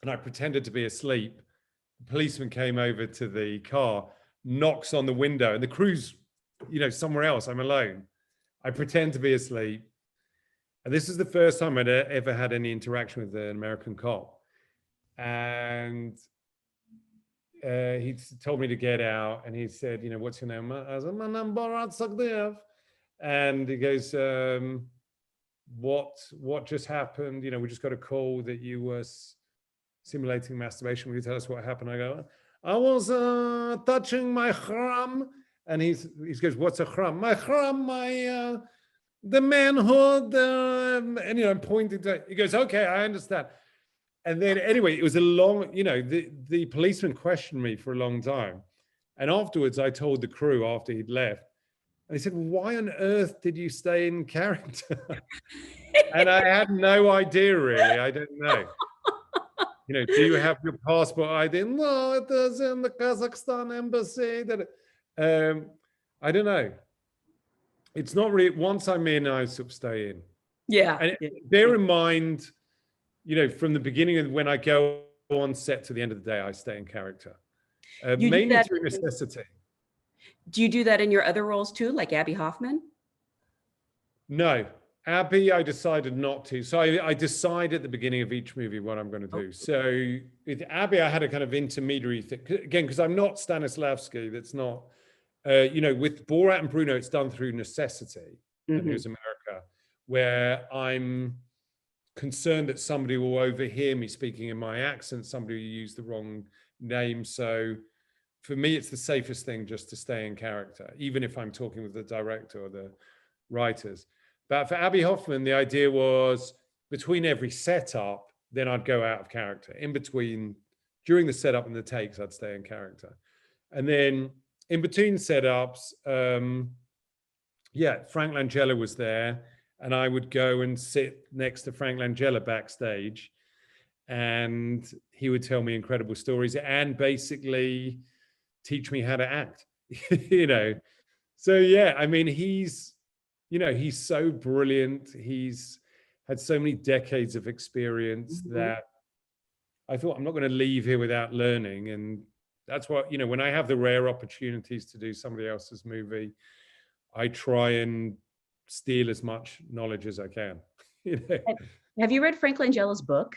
and I pretended to be asleep. The policeman came over to the car, knocks on the window, and the crew's, somewhere else. I'm alone. I pretend to be asleep. And this is the first time I'd ever had any interaction with an American cop. And he told me to get out, and he said, what's your name? I said, my name Borat Subsequent. And he goes, what just happened? We just got a call that you were simulating masturbation. Will you tell us what happened? I go, I was touching my khram. And he goes, what's a khram? My khram, the manhood. And I'm pointing to, he goes, okay, I understand. And then anyway, it was a long, the policeman questioned me for a long time. And afterwards, I told the crew after he'd left, and he said, why on earth did you stay in character? And I had no idea, really. I don't know. Do you have your passport ID? No, it is in the Kazakhstan embassy. I don't know. It's not really, once I'm in, I sort of stay in. Yeah. And bear in mind, from the beginning of when I go on set to the end of the day, I stay in character. Mainly through necessity. Do you do that in your other roles too, like Abby Hoffman? No. Abby, I decided not to. So I decide at the beginning of each movie what I'm going to do. Oh. So with Abby, I had a kind of intermediary thing. Again, because I'm not Stanislavski. That's not, with Borat and Bruno, it's done through necessity. And Here's America, where I'm concerned that somebody will overhear me speaking in my accent, somebody will use the wrong name. So for me, it's the safest thing just to stay in character, even if I'm talking with the director or the writers. But for Abby Hoffman, the idea was between every setup, then I'd go out of character. In between, during the setup and the takes, I'd stay in character. And then in between setups, Frank Langella was there, and I would go and sit next to Frank Langella backstage, and he would tell me incredible stories and basically teach me how to act, So yeah, I mean, he's so brilliant. He's had so many decades of experience that I thought, I'm not going to leave here without learning. And that's what, when I have the rare opportunities to do somebody else's movie, I try and steal as much knowledge as I can. Have you read Frank Langella's book?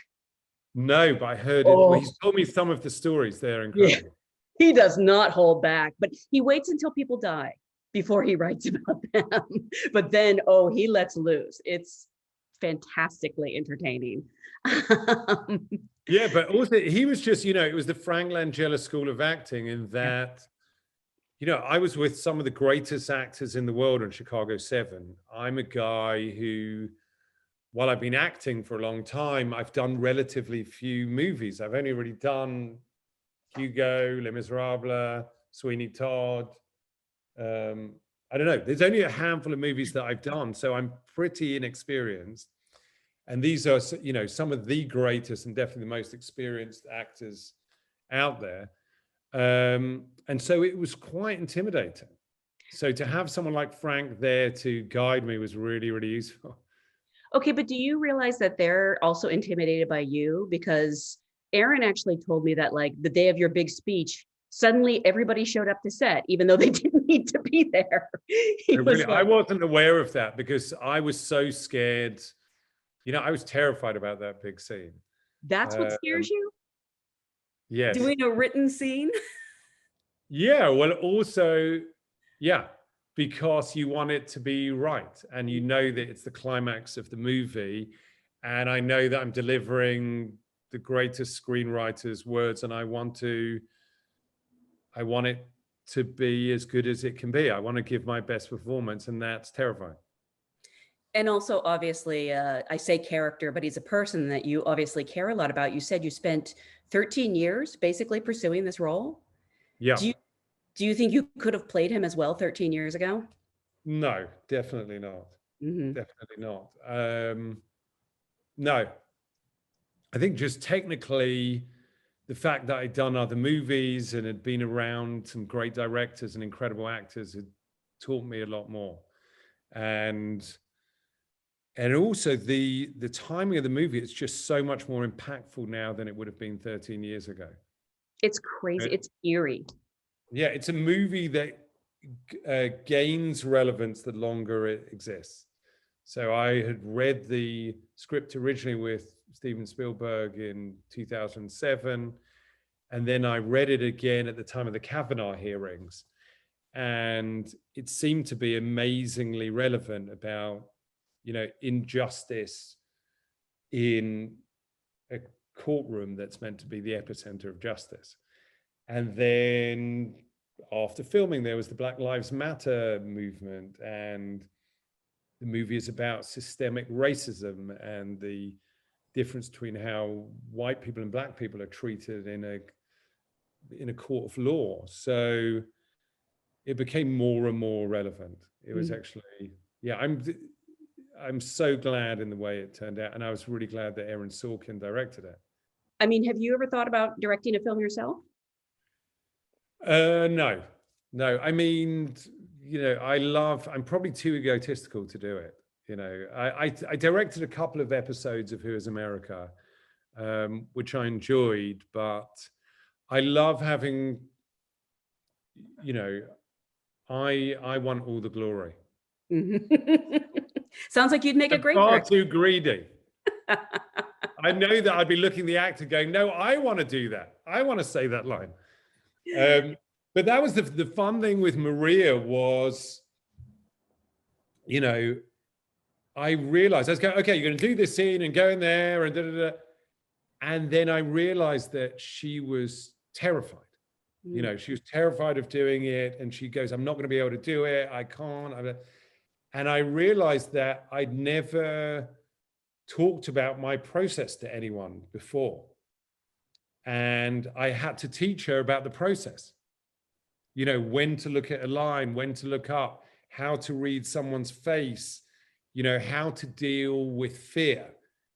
No, but I heard it. Well, he's told me some of the stories. They're incredible. Yeah. He does not hold back, but he waits until people die before he writes about them. But then, he lets loose. It's fantastically entertaining. Yeah, but also he was just, it was the Frank Langella School of Acting in that, I was with some of the greatest actors in the world on Chicago 7. I'm a guy who, while I've been acting for a long time, I've done relatively few movies. I've only really done Hugo, Les Miserables, Sweeney Todd. I don't know. There's only a handful of movies that I've done, so I'm pretty inexperienced. And these are, some of the greatest and definitely the most experienced actors out there. And so it was quite intimidating. So to have someone like Frank there to guide me was really, really useful. Okay, but do you realize that they're also intimidated by you? Because Aaron actually told me that, like, the day of your big speech, suddenly everybody showed up to set, even though they didn't need to be there. I wasn't aware of that because I was so scared. I was terrified about that big scene. That's what scares you? Yes. Doing a written scene? Yeah, well, also, because you want it to be right. And you know that it's the climax of the movie. And I know that I'm delivering the greatest screenwriter's words, and I want it to be as good as it can be. I want to give my best performance, and that's terrifying. And also, obviously, I say character, but he's a person that you obviously care a lot about. You said you spent 13 years basically pursuing this role. Yeah. Do you think you could have played him as well 13 years ago? No, definitely not. Definitely not. No. I think just technically, the fact that I'd done other movies and had been around some great directors and incredible actors had taught me a lot more. And also the timing of the movie, it's just so much more impactful now than it would have been 13 years ago. It's crazy. It's eerie. Yeah, it's a movie that gains relevance the longer it exists. So I had read the script originally with Steven Spielberg in 2007, and then I read it again at the time of the Kavanaugh hearings, and it seemed to be amazingly relevant about, injustice in a courtroom that's meant to be the epicenter of justice. And then after filming, there was the Black Lives Matter movement, and the movie is about systemic racism and the difference between how white people and black people are treated in a court of law. So it became more and more relevant. It was actually, yeah, I'm so glad in the way it turned out, and I was really glad that Aaron Sorkin directed it. I mean, have you ever thought about directing a film yourself? No. I mean, I'm probably too egotistical to do it. I directed a couple of episodes of Who is America, which I enjoyed, but I love having, I want all the glory. Sounds like you'd make a great far director. Too greedy. I know that I'd be looking at the actor going, no, I want to do that. I want to say that line. But that was the fun thing with Maria was, I realized I was going, okay, you're going to do this scene and go in there and da, da, da. And then I realized that she was terrified. She was terrified of doing it. And she goes, I'm not going to be able to do it. I can't. And I realized that I'd never talked about my process to anyone before. And I had to teach her about the process. When to look at a line, when to look up, how to read someone's face, how to deal with fear.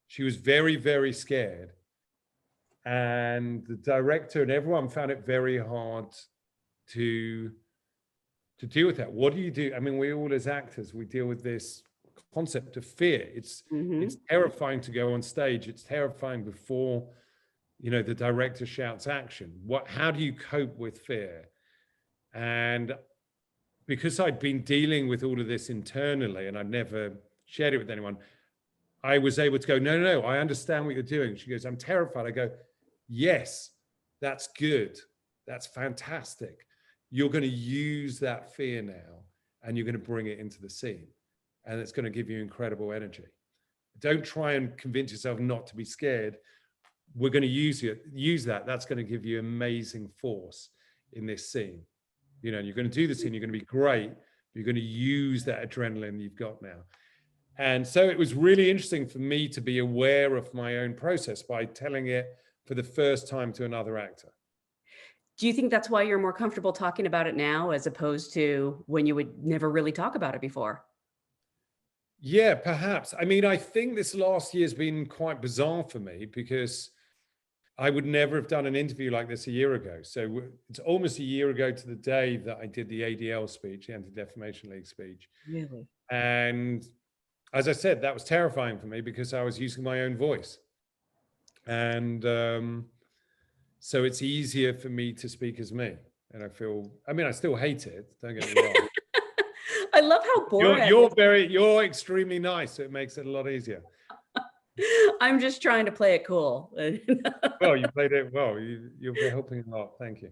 She was very, very scared. And the director and everyone found it very hard to deal with that. What do you do? I mean, we all as actors, we deal with this concept of fear. It's terrifying to go on stage. It's terrifying before, the director shouts action. How do you cope with fear? And because I'd been dealing with all of this internally and I'd never shared it with anyone, I was able to go, no, I understand what you're doing. She goes, I'm terrified. I go, yes, that's good. That's fantastic. You're going to use that fear now and you're going to bring it into the scene. And it's going to give you incredible energy. Don't try and convince yourself not to be scared. We're going to use that. That's going to give you amazing force in this scene. You're going to do the scene, you're going to be great, but you're going to use that adrenaline you've got now. And so it was really interesting for me to be aware of my own process by telling it for the first time to another actor. Do you think that's why you're more comfortable talking about it now as opposed to when you would never really talk about it before? Yeah, perhaps. I mean, I think this last year has been quite bizarre for me because I would never have done an interview like this a year ago. So it's almost a year ago to the day that I did the ADL speech, the Anti-Defamation League speech. Really? And as I said, that was terrifying for me because I was using my own voice. And so it's easier for me to speak as me. And I still hate it, don't get me wrong. I love how Borat you're extremely nice, so it makes it a lot easier. I'm just trying to play it cool. Well, you played it well. You've been helping a lot. Thank you.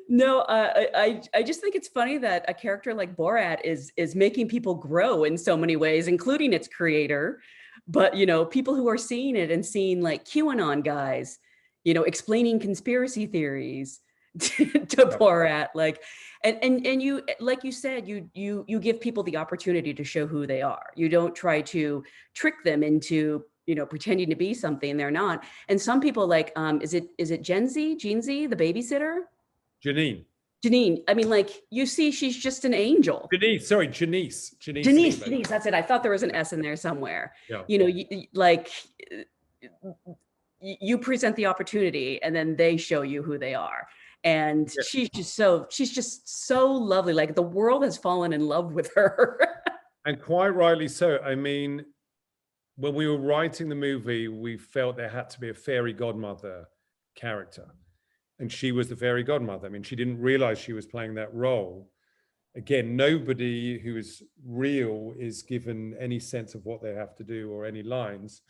No, I just think it's funny that a character like Borat is making people grow in so many ways, including its creator. But people who are seeing it and seeing like QAnon guys, explaining conspiracy theories to Borat, like, and you, like you said, you give people the opportunity to show who they are. You don't try to trick them into pretending to be something they're not. And some people like, is it Gen Z, the babysitter? Janine. I mean, like, you see, she's just an angel. Janice, That's it. I thought there was an S in there somewhere. Yeah. you present the opportunity and then they show you who they are. And Yeah. she's just so lovely. Like the world has fallen in love with her. And quite rightly so. I mean, when we were writing the movie, we felt there had to be a fairy godmother character. And she was the fairy godmother. I mean, she didn't realize she was playing that role. Again, nobody who is real is given any sense of what they have to do or any lines.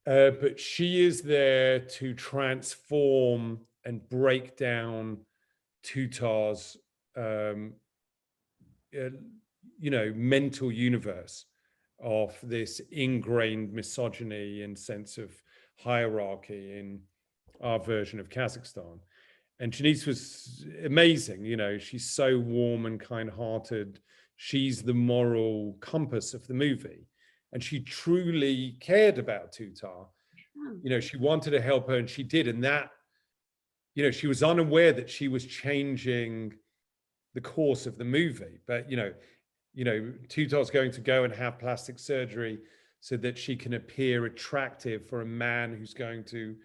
But she is there to transform and break down Tutar's, mental universe of this ingrained misogyny and sense of hierarchy in our version of Kazakhstan. And Janice was amazing. She's so warm and kind-hearted. She's the moral compass of the movie. And she truly cared about Tutar. She wanted to help her, and she did. And that, she was unaware that she was changing the course of the movie. But, Tutar's going to go and have plastic surgery so that she can appear attractive for a man who's going to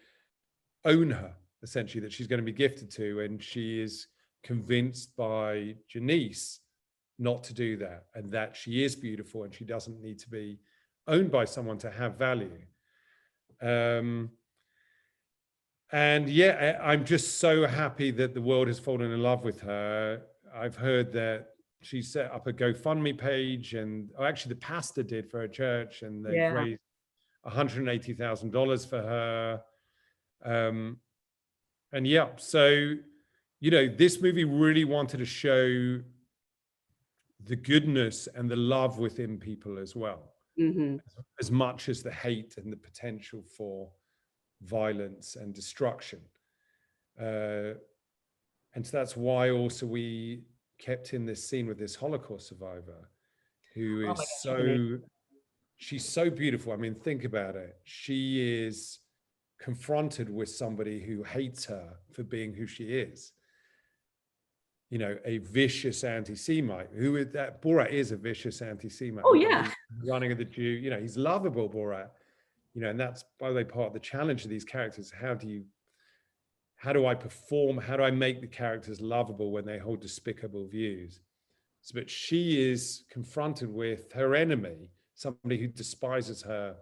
own her, essentially, that she's going to be gifted to. And she is convinced by Janice not to do that, and that she is beautiful and she doesn't need to be owned by someone to have value. And yeah, I'm just so happy that the world has fallen in love with her. I've heard that she set up a GoFundMe page, and actually the pastor did for her church, and they've raised $180,000 for her. And yeah, so, this movie really wanted to show the goodness and the love within people as well, as much as the hate and the potential for violence and destruction. And so that's why also we kept in this scene with this Holocaust survivor who is she's so beautiful. I mean, think about it. She is confronted with somebody who hates her for being who she is. A vicious anti-Semite. Borat is a vicious anti-Semite. Oh yeah. Running of the Jew. He's lovable, Borat. And that's, by the way, part of the challenge of these characters. How do I perform? How do I make the characters lovable when they hold despicable views? But she is confronted with her enemy, somebody who despises her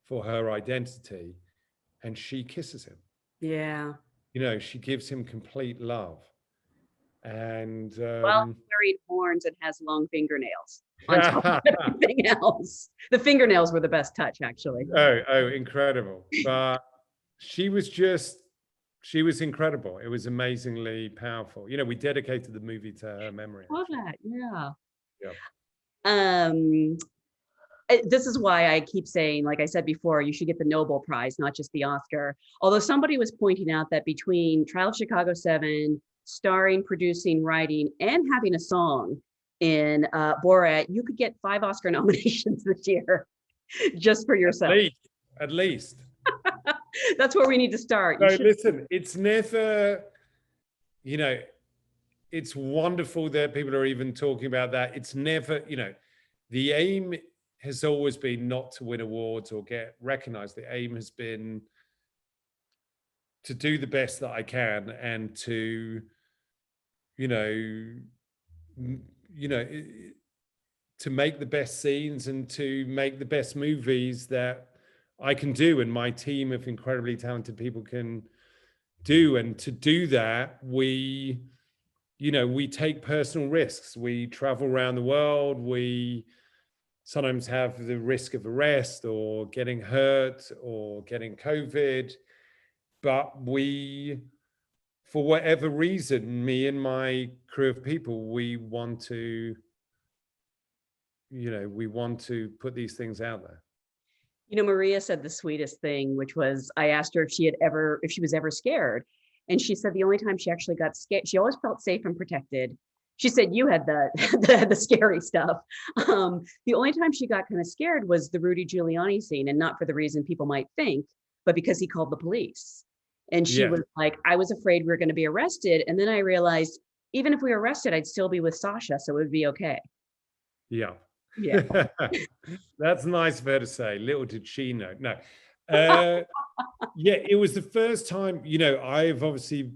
for her identity, and she kisses him. Yeah. She gives him complete love. And carried horns and has long fingernails on top of everything else. The fingernails were the best touch, actually. Oh, incredible. But she was incredible. It was amazingly powerful. We dedicated the movie to her memory. Love that. Yeah. Yeah. This is why I keep saying, like I said before, you should get the Nobel Prize, not just the Oscar. Although somebody was pointing out that between Trial of Chicago 7, starring, producing, writing, and having a song in Borat, you could get 5 Oscar nominations this year just for yourself. At least. That's where we need to start. No, listen, it's never, it's wonderful that people are even talking about that. It's never, the aim has always been not to win awards or get recognized. The aim has been to do the best that I can and to, to make the best scenes and to make the best movies that I can do and my team of incredibly talented people can do. And to do that, we take personal risks. We travel around the world. We sometimes have the risk of arrest or getting hurt or getting COVID. But we, for whatever reason, me and my crew of people, we want to put these things out there. Maria said the sweetest thing, which was, I asked her if she was ever scared. And she said the only time she actually got scared, she always felt safe and protected. She said, you had the scary stuff. The only time she got kind of scared was the Rudy Giuliani scene, and not for the reason people might think, but because he called the police. And she was like, I was afraid we were going to be arrested. And then I realized, even if we were arrested, I'd still be with Sacha, so it would be okay. Yeah. Yeah. That's nice of her to say. Little did she know. No, Yeah, it was the first time, I've obviously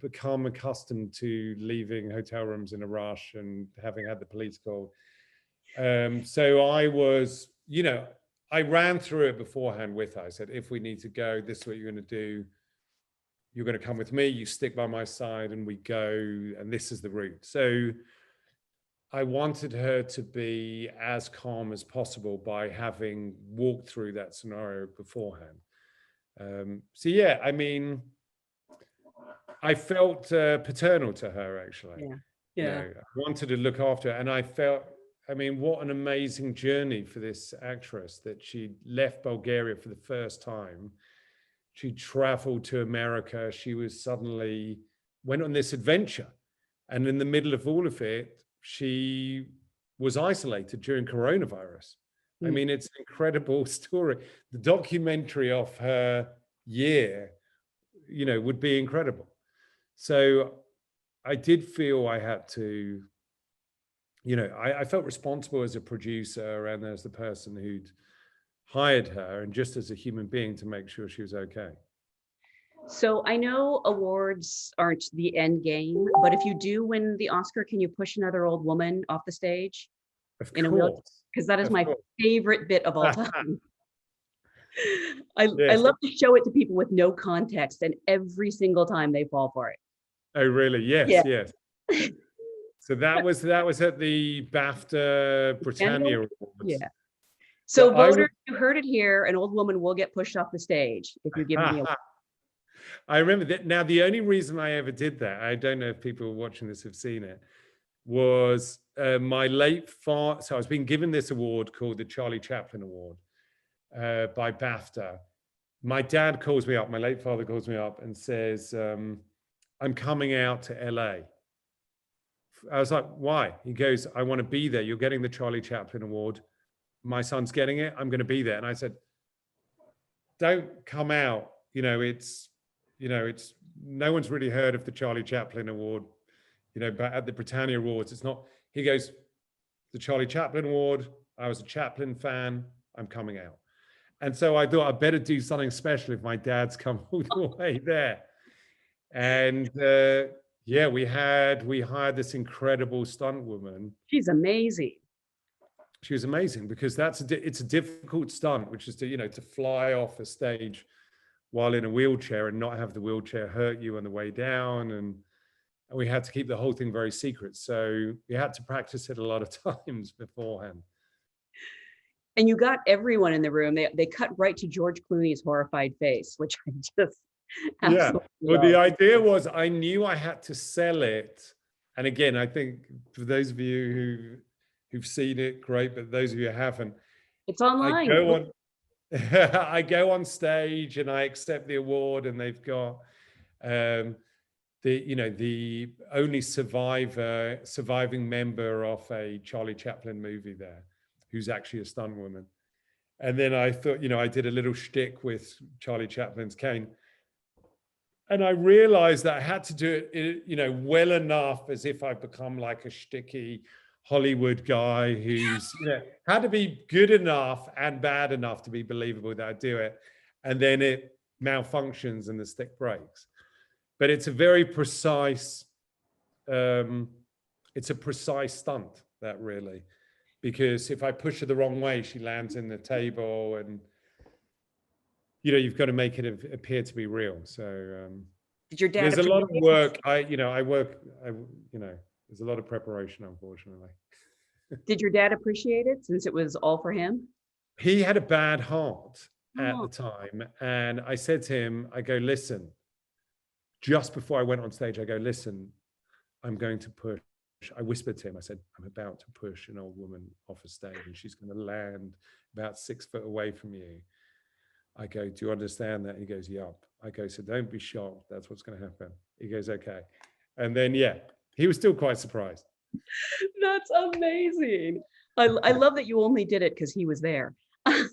become accustomed to leaving hotel rooms in a rush and having had the police called. So I was, I ran through it beforehand with her. I said, if we need to go, this is what you're going to do. You're going to come with me, you stick by my side and we go, and this is the route. So I wanted her to be as calm as possible by having walked through that scenario beforehand. So yeah, I mean, I felt paternal to her, actually. Yeah. I wanted to look after her, and I felt, I mean, what an amazing journey for this actress that she left Bulgaria for the first time. She traveled to America. She was suddenly went on this adventure. And in the middle of all of it, she was isolated during coronavirus. I mean, it's an incredible story. The documentary of her year, would be incredible. So I did feel I had to, I felt responsible as a producer and as the person who'd hired her, and just as a human being, to make sure she was okay. So I know awards aren't the end game, but if you do win the Oscar, can you push another old woman off the stage? Of course. Because that is Of my course. favorite bit of all time. I Yes. love to show it to people with no context, and every single time they fall for it. Oh, really? Yes, Yeah. yes. So that was at the BAFTA Britannia Awards. Yeah. So But voters, you heard it here, an old woman will get pushed off the stage if you give me a... I remember that. Now, the only reason I ever did that, I don't know if people watching this have seen it, was my late father. So I was being given this award called the Charlie Chaplin Award by BAFTA. My dad calls me up, my late father calls me up and says, I'm coming out to LA. I was like, why? He goes, I want to be there. You're getting the Charlie Chaplin Award. My son's getting it. I'm going to be there. And I said, don't come out. It's no one's really heard of the Charlie Chaplin Award, but at the Britannia Awards, it's not. He goes, the Charlie Chaplin Award. I was a Chaplin fan. I'm coming out. And so I thought I'd better do something special if my dad's come all the way there. And yeah, we hired this incredible stunt woman. She's amazing. She was amazing because it's a difficult stunt, which is to fly off a stage while in a wheelchair and not have the wheelchair hurt you on the way down. And we had to keep the whole thing very secret. So we had to practice it a lot of times beforehand. And you got everyone in the room. They cut right to George Clooney's horrified face, which I just absolutely Well, love. the idea was I knew I had to sell it. And again, I think for those of you who've seen it, great. But those of you who haven't, It's online. I go on stage and I accept the award, and they've got the only surviving member of a Charlie Chaplin movie there, who's actually a stunt woman. And then I thought, I did a little shtick with Charlie Chaplin's cane. And I realized that I had to do it, well enough as if I've become like a shticky Hollywood guy who's, had to be good enough and bad enough to be believable that I do it. And then it malfunctions and the stick breaks. But it's a very precise, it's a precise stunt, that really, because if I push her the wrong way, she lands in the table, and you've got to make it appear to be real. So did your dad? There's a lot of work. There's a lot of preparation, unfortunately. Did your dad appreciate it since it was all for him? He had a bad heart at the time, and I said to him, I go, listen. Just before I went on stage, I go, listen, I'm going to push. I whispered to him, I said, I'm about to push an old woman off a stage and she's going to land about 6 foot away from you. I go, do you understand that? He goes, yup. I go, so don't be shocked. That's what's going to happen. He goes, okay. And then, yeah, he was still quite surprised. That's amazing. I love that you only did it because he was there.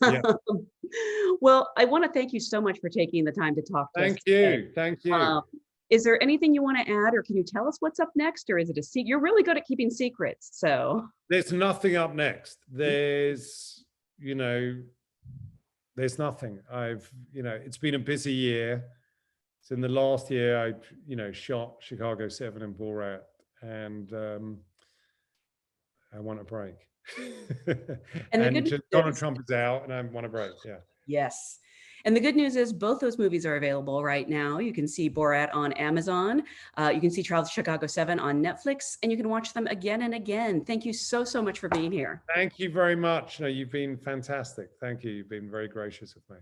Yeah. Well, I want to thank you so much for taking the time to talk to us. Thank you. Is there anything you want to add, or can you tell us what's up next, or is it a secret? You're really good at keeping secrets, so. There's nothing up next. There's there's nothing. It's been a busy year. So in the last year, I shot Chicago 7 and Borat, and I want a break. And the And good just news Donald is, Trump is out, and I want a break. Yeah. yes. And the good news is both those movies are available right now. You can see Borat on Amazon. You can see Trial of Chicago 7 on Netflix, and you can watch them again and again. Thank you so, so much for being here. Thank you very much. No, you've been fantastic. Thank you. You've been very gracious with me.